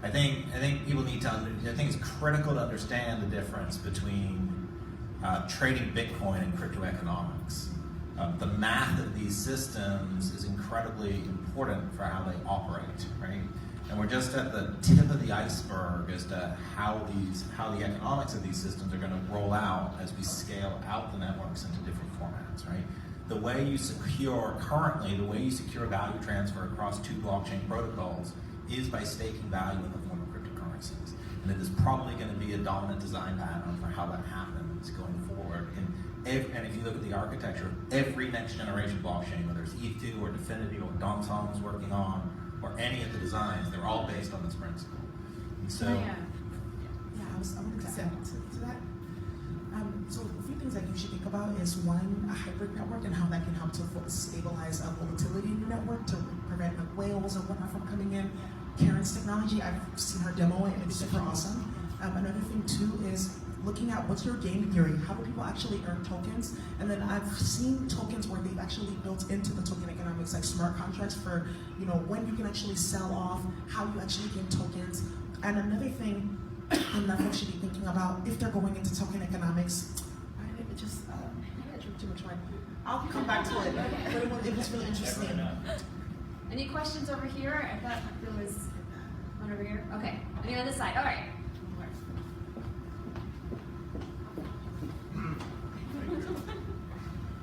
[SPEAKER 7] I think people need to. I think it's critical to understand the difference between trading Bitcoin and crypto economics. The math of these systems is incredibly important for how they operate, right? And we're just at the tip of the iceberg as to how the economics of these systems are going to roll out as we scale out the networks into different formats, right? The way you secure value transfer across two blockchain protocols is by staking value in the form of cryptocurrencies. And it is probably going to be a dominant design pattern for how that happens going forward. And if you look at the architecture of every next generation blockchain, whether it's ETH2 or Dfinity or Dongtong is working on, or any of the designs, they're all based on this principle. And so,
[SPEAKER 2] I wanted to add to that. So a few things that you should think about is one, a hybrid network and how that can help to stabilize volatility in your network to prevent like whales or whatnot from coming in. Karen's technology, I've seen her demo and it's super awesome. Another thing too is looking at what's your game theory, how do people actually earn tokens? And then I've seen tokens where they've actually built into the token economics like smart contracts for, when you can actually sell off, how you actually get tokens. And another thing that folks should be thinking about if they're going into token economics, I drink too much wine. I'll come back to it, but it was really interesting.
[SPEAKER 1] Any questions over here? I thought there was one over here. Okay, anyone on this side? All right.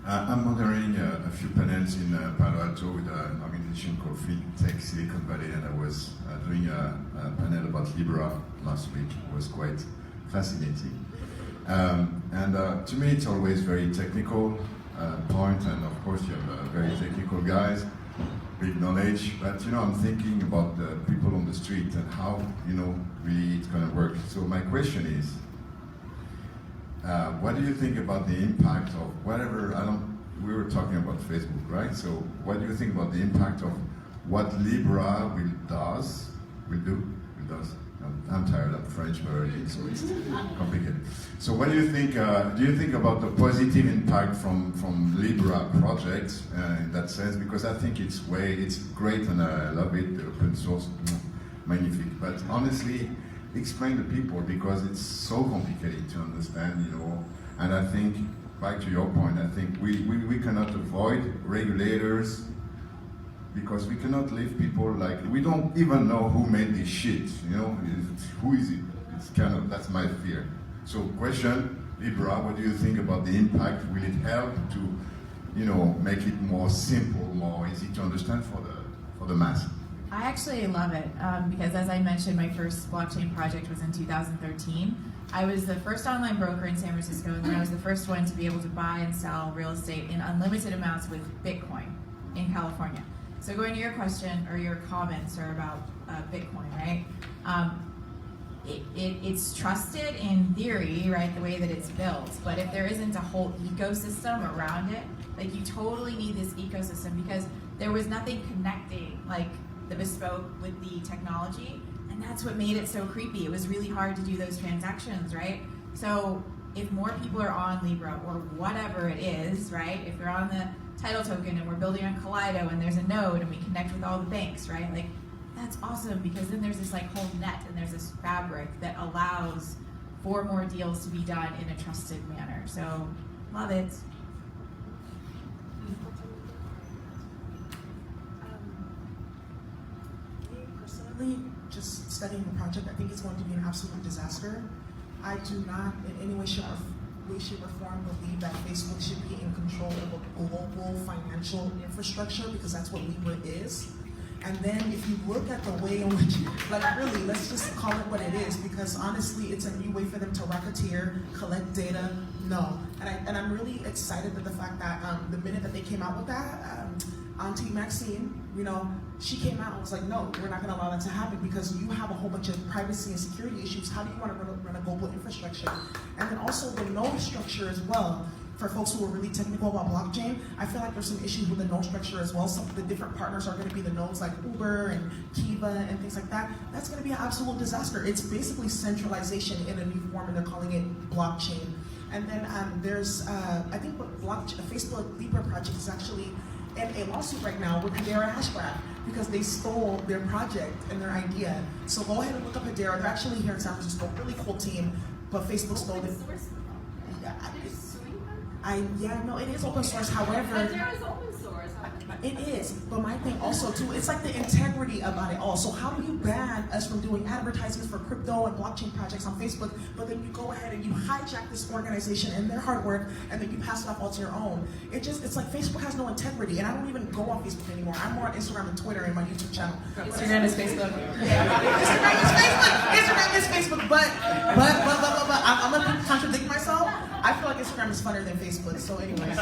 [SPEAKER 8] I'm moderating a few panels in Palo Alto with an organization called FinTech Silicon Valley, and I was doing a panel about Libra last week. It was quite fascinating. And to me, it's always very technical point, and of course, you have very technical guys, big knowledge, but I'm thinking about the people on the street and how, really it's going to work. So my question is, what do you think about the impact of whatever, we were talking about Facebook, right? So what do you think about the impact of what Libra will do? I'm tired of French already, so it's complicated. So what do you think about the positive impact from Libra project in that sense? Because I think it's great and I love it, the open source, magnifique. But honestly, explain to people because it's so complicated to understand, and I think, back to your point, I think we cannot avoid regulators because we cannot leave people like, we don't even know who made this shit, who is it? It's that's my fear. So question, Libra, what do you think about the impact? Will it help to, make it more simple, more easy to understand for the mass?
[SPEAKER 4] I actually love it because, as I mentioned, my first blockchain project was in 2013. I was the first online broker in San Francisco, and then I was the first one to be able to buy and sell real estate in unlimited amounts with Bitcoin in California. So going to your question, or your comments are about Bitcoin, right? It's trusted in theory, right, the way that it's built, but if there isn't a whole ecosystem around it, like you totally need this ecosystem because there was nothing connecting, like, the bespoke with the technology, and that's what made it so creepy. It was really hard to do those transactions, right? So if more people are on Libra or whatever it is, right? If they're on the title token and we're building on Kaleido and there's a node and we connect with all the banks, right? Like, that's awesome because then there's this like whole net and there's this fabric that allows for more deals to be done in a trusted manner. So, love it.
[SPEAKER 2] Just studying the project, I think it's going to be an absolute disaster. I do not in any way, shape, or form believe that Facebook should be in control of a global financial infrastructure because that's what Libra is. And then if you look at the way in which, like really, let's just call it what it is, because honestly, it's a new way for them to racketeer, collect data. No, and I'm really excited at the fact that the minute that they came out with that, Auntie Maxine, you know, she came out and was like, no, we're not going to allow that to happen because you have a whole bunch of privacy and security issues. How do you want to run a global infrastructure? And then also the node structure as well. For folks who are really technical about blockchain, I feel like there's some issues with the node structure as well. Some of the different partners are going to be the nodes like Uber and Kiva and things like that. That's going to be an absolute disaster. It's basically centralization in a new form, and they're calling it blockchain. And then there's, I think what Facebook Libra project is actually in a lawsuit right now with Hedera Hashgraph because they stole their project and their idea. So go ahead and look up Hedera. They're actually here in San Francisco, really cool team, but Facebook stole it. No, it is open source. However,
[SPEAKER 1] Hedera is open source.
[SPEAKER 2] it is, but my thing also too, it's like the integrity about it all. So how do you ban us from doing advertisements for crypto and blockchain projects on Facebook, but then you go ahead and you hijack this organization and their hard work, and then you pass it off all to your own? It's like Facebook has no integrity, and I don't even go on Facebook anymore. I'm more on Instagram and Twitter and my YouTube channel.
[SPEAKER 3] Instagram is Facebook.
[SPEAKER 2] Instagram is Facebook, but I'm gonna contradict myself. I feel like Instagram is funner than Facebook, so anyways.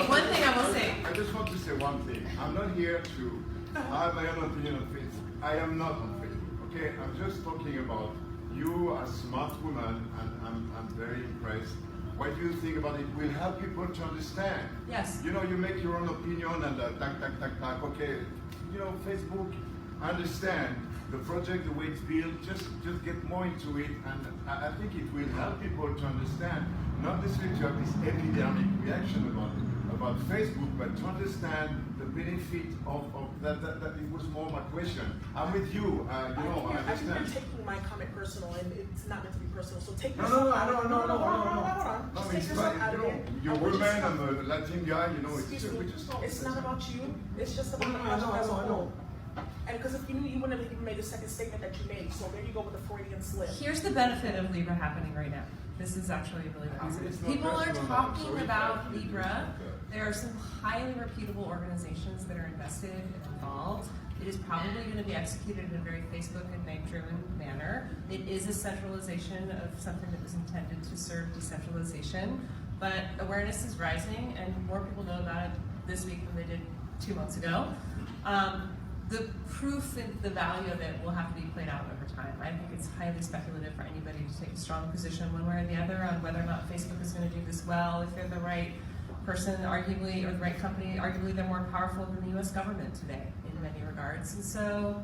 [SPEAKER 3] One thing I will say.
[SPEAKER 8] I just want to say one thing. I'm not here to have my own opinion on Facebook. I am not on Facebook, okay? I'm just talking about you as a smart woman, and I'm very impressed. What do you think about it? Will help people to understand.
[SPEAKER 3] Yes.
[SPEAKER 8] You know, you make your own opinion and tack, okay. You know, Facebook, I understand the project, the way it's built, just get more into it, and I think it will help people to understand, not necessarily to have this epidemic reaction about Facebook, but to understand the benefit of that it was more my question. I'm with you, you know, I
[SPEAKER 2] You're
[SPEAKER 8] understand.
[SPEAKER 2] taking my comment personal, and it's not meant to be personal, so take
[SPEAKER 8] No,
[SPEAKER 2] yourself
[SPEAKER 8] no,
[SPEAKER 2] out of it.
[SPEAKER 8] no.
[SPEAKER 2] Hold on.
[SPEAKER 8] No,
[SPEAKER 2] Just take
[SPEAKER 8] it's
[SPEAKER 2] yourself
[SPEAKER 8] fine,
[SPEAKER 2] out
[SPEAKER 8] you
[SPEAKER 2] of
[SPEAKER 8] know,
[SPEAKER 2] it.
[SPEAKER 8] you're a
[SPEAKER 2] We're just
[SPEAKER 8] woman,
[SPEAKER 2] talking-
[SPEAKER 8] I'm a Latin guy, you know,
[SPEAKER 2] Excuse me, it's not about you, it's just about
[SPEAKER 8] No,
[SPEAKER 2] the
[SPEAKER 8] I
[SPEAKER 2] project
[SPEAKER 8] know,
[SPEAKER 2] as a
[SPEAKER 8] I know.
[SPEAKER 2] whole. And because if you knew, you wouldn't have even made the second statement that you made, so there you go with the Freudian slip.
[SPEAKER 3] Here's the benefit of Libra happening right now. This is actually really positive.
[SPEAKER 8] It's not
[SPEAKER 3] People are
[SPEAKER 8] personal, I'm
[SPEAKER 3] talking
[SPEAKER 8] sorry.
[SPEAKER 3] about Libra. There are some highly reputable organizations that are invested and involved. It is probably going to be executed in a very Facebook and bank-driven manner. It is a centralization of something that was intended to serve decentralization, but awareness is rising, and more people know about it this week than they did 2 months ago. The proof and the value of it will have to be played out over time. I think it's highly speculative for anybody to take a strong position one way or the other on whether or not Facebook is going to do this well, if they're the right person, arguably, or the right company. Arguably, they're more powerful than the U.S. government today in many regards, and so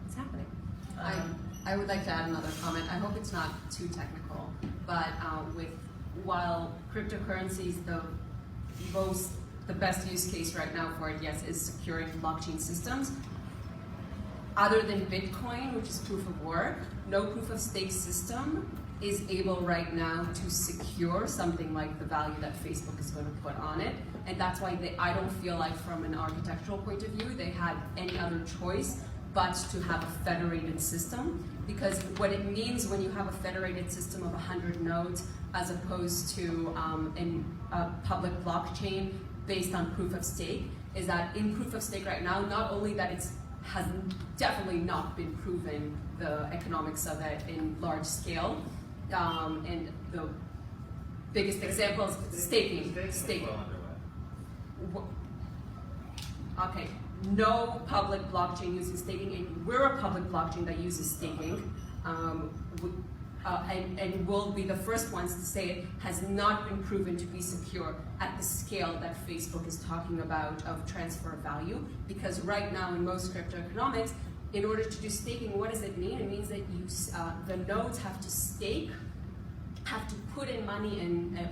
[SPEAKER 3] it's happening.
[SPEAKER 1] I would like to add another comment. I hope it's not too technical, but while cryptocurrency is the best use case right now for it, yes, is securing blockchain systems. Other than Bitcoin, which is proof of work, no proof of stake system is able right now to secure something like the value that Facebook is going to put on it. And that's why I don't feel like from an architectural point of view, they had any other choice but to have a federated system. Because what it means when you have a federated system of 100 nodes as opposed to in a public blockchain based on proof of stake is that in proof of stake right now, not only that it has definitely not been proven the economics of it in large scale, and the biggest example is staking. Okay, no public blockchain uses staking, and we're a public blockchain that uses staking. And will be the first ones to say it has not been proven to be secure at the scale that Facebook is talking about of transfer of value. Because right now in most crypto economics, in order to do staking, what does it mean? It means that the nodes have to stake, have to put in money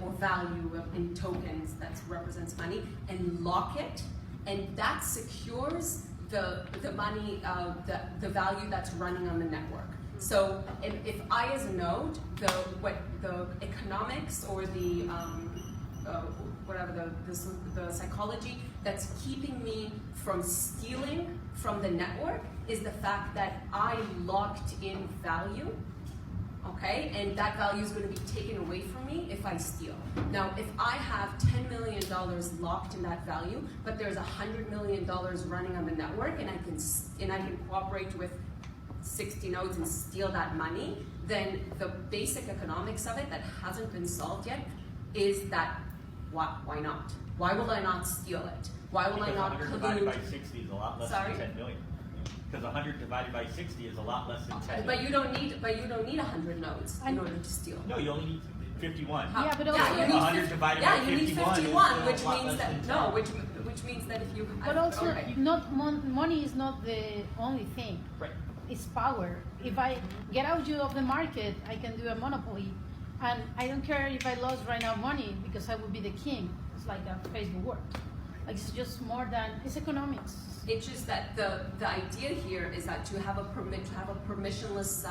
[SPEAKER 1] or value in tokens that represents money and lock it, and that secures the money, the value that's running on the network. So if I as a node, the economics or the the psychology that's keeping me from stealing from the network is the fact that I locked in value, okay? And that value is going to be taken away from me if I steal. Now, if I have $10 million locked in that value, but there's $100 million running on the network, and I can cooperate with 60 nodes and steal that money, then the basic economics of it that hasn't been solved yet is that why not? Why will I not steal it? Why will I
[SPEAKER 5] Because
[SPEAKER 1] not
[SPEAKER 5] 100 divided by
[SPEAKER 1] collude?
[SPEAKER 5] 60 is a lot less
[SPEAKER 1] Sorry?
[SPEAKER 5] than 10 million. Because 100 divided by 60 is a lot less than 10
[SPEAKER 1] But
[SPEAKER 5] million.
[SPEAKER 1] you don't need 100 nodes in order to steal.
[SPEAKER 5] No, you only need 51.
[SPEAKER 1] How-
[SPEAKER 9] Yeah, but
[SPEAKER 1] you
[SPEAKER 9] also-
[SPEAKER 1] need
[SPEAKER 5] 100 divided
[SPEAKER 1] yeah,
[SPEAKER 5] by
[SPEAKER 1] you need
[SPEAKER 5] 51 is
[SPEAKER 1] 51,
[SPEAKER 5] a
[SPEAKER 1] which
[SPEAKER 5] lot
[SPEAKER 1] means
[SPEAKER 5] less
[SPEAKER 1] that
[SPEAKER 5] than
[SPEAKER 1] no,
[SPEAKER 5] 10.
[SPEAKER 1] which means that if you
[SPEAKER 9] But also,
[SPEAKER 1] okay.
[SPEAKER 9] money is not the only thing.
[SPEAKER 5] Right.
[SPEAKER 9] It's power. If I get out you of the market, I can do a monopoly, and I don't care if I lost right now money because I would be the king. It's like a Facebook worked. Like it's just more than it's economics.
[SPEAKER 1] It's just that the idea here is that to have a permissionless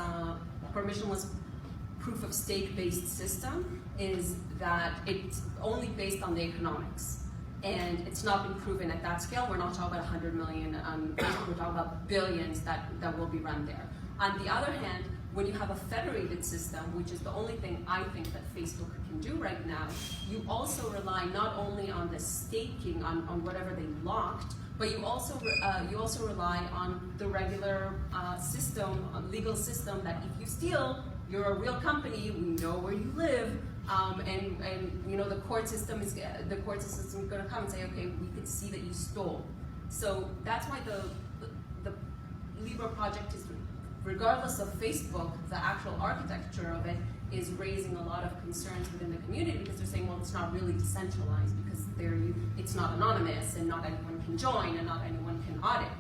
[SPEAKER 1] proof of stake based system is that it's only based on the economics. And it's not been proven at that scale. We're not talking about 100 million, we're talking about billions that will be run there. On the other hand, when you have a federated system, which is the only thing I think that Facebook can do right now, you also rely not only on the staking, on whatever they locked, but you also rely on the regular system, legal system that if you steal, you're a real company, we know where you live, and you know the court system is going to come and say, okay, we could see that you stole. So that's why the Libra project is, regardless of Facebook, the actual architecture of it is raising a lot of concerns within the community because they're saying, well, it's not really decentralized because it's not anonymous and not anyone can join and not anyone can audit.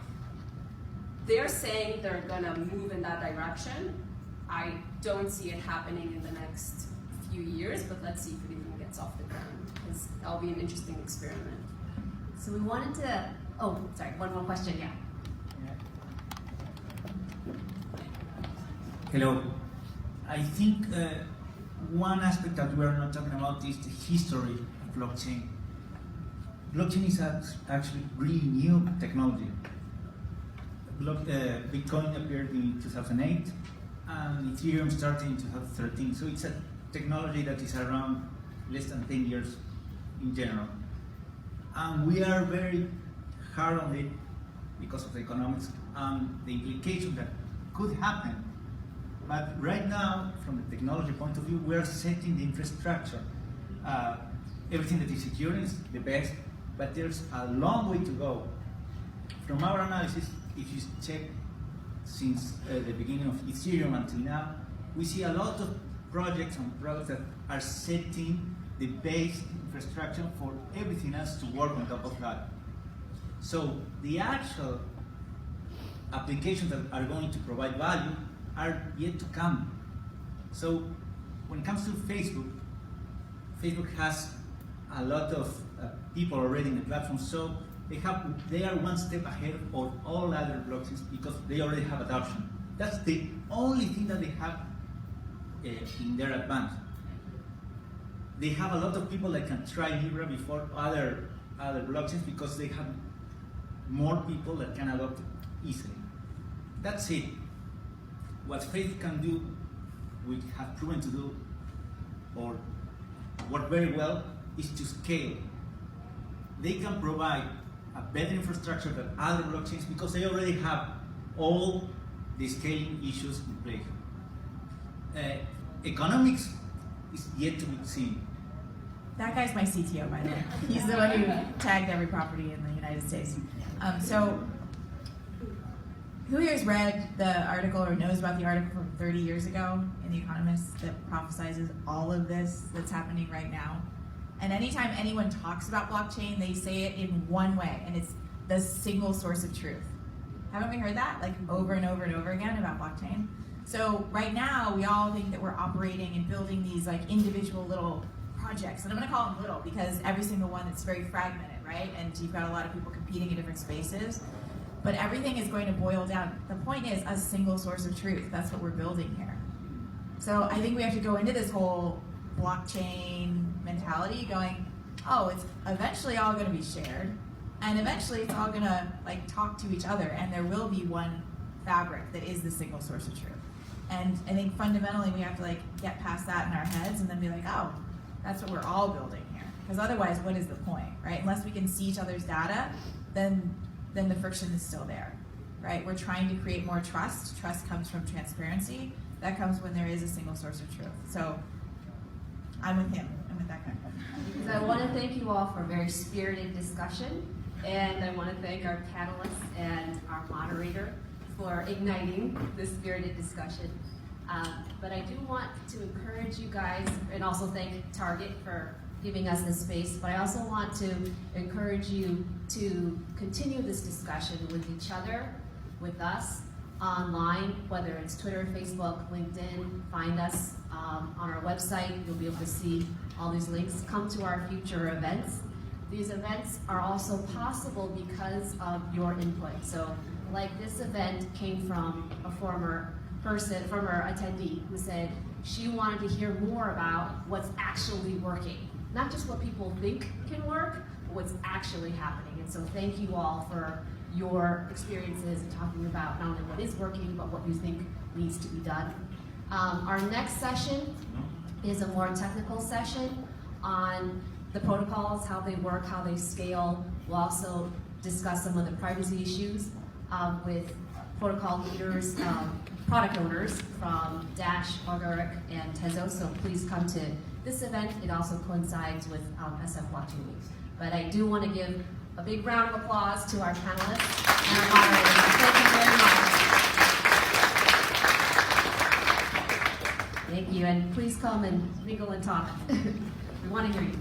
[SPEAKER 1] They're saying they're going to move in that direction. I don't see it happening in the next few years, but let's see if it even gets off the ground because that'll be an interesting experiment.
[SPEAKER 10] So we wanted to, oh, sorry, one more question, yeah.
[SPEAKER 11] Hello. I think one aspect that we are not talking about is the history of blockchain. Blockchain is actually really new technology. Bitcoin appeared in 2008 and Ethereum started in 2013. So it's a technology that is around less than 10 years in general. And we are very hard on it because of the economics and the implications that could happen. But right now, from the technology point of view, we are setting the infrastructure. Everything that is secure is the best, but there's a long way to go. From our analysis, if you check since the beginning of Ethereum until now, we see a lot of projects and products that are setting the base infrastructure for everything else to work on top of that. So the actual applications that are going to provide value are yet to come. So when it comes to Facebook, Facebook has a lot of people already in the platform, so they are one step ahead of all other blockchains because they already have adoption. That's the only thing that they have in their advantage. They have a lot of people that can try Libra before other blockchains because they have more people that can adopt it easily. That's it. What Facebook can do, we have proven to do, or work very well, is to scale. They can provide a better infrastructure than other blockchains because they already have all the scaling issues in place. Economics is yet to be seen.
[SPEAKER 4] That guy's my CTO, by the way. He's the one who tagged every property in the United States. So, who here has read the article or knows about the article from 30 years ago in The Economist that prophesizes all of this that's happening right now? And anytime anyone talks about blockchain, they say it in one way, and it's the single source of truth. Haven't we heard that like over and over and over again about blockchain? So right now, we all think that we're operating and building these like individual little projects, and I'm going to call them little because every single one is very fragmented, right? And you've got a lot of people competing in different spaces. But everything is going to boil down. The point is a single source of truth. That's what we're building here. So I think we have to go into this whole blockchain mentality going, oh, it's eventually all going to be shared. And eventually it's all going to like talk to each other. And there will be one fabric that is the single source of truth. And I think fundamentally we have to like get past that in our heads and then be like, oh, that's what we're all building here. Because otherwise, what is the point, right? Unless we can see each other's data, then the friction is still there, right? We're trying to create more trust. Trust comes from transparency. That comes when there is a single source of truth. So I'm with him. I'm with that guy.
[SPEAKER 1] Because I want to thank you all for a very spirited discussion, and I want to thank our panelists and our moderator for igniting this spirited discussion. But I do want to encourage you guys, and also thank Target for giving us this space, but I also want to encourage you to continue this discussion with each other, with us, online, whether it's Twitter, Facebook, LinkedIn. Find us on our website. You'll be able to see all these links. Come to our future events. These events are also possible because of your input. So like this event came from a former attendee who said she wanted to hear more about what's actually working. Not just what people think can work, but what's actually happening. And so thank you all for your experiences and talking about not only what is working, but what you think needs to be done. Our next session is a more technical session on the protocols, how they work, how they scale. We'll also discuss some of the privacy issues with protocol leaders, product owners from Dash, Agoric, and Tezos. So please come to this event. It also coincides with SF Blockchain Week. But I do want to give a big round of applause to our panelists and our moderators. Thank you very much. Thank you, and please come and mingle and talk. We want to hear you.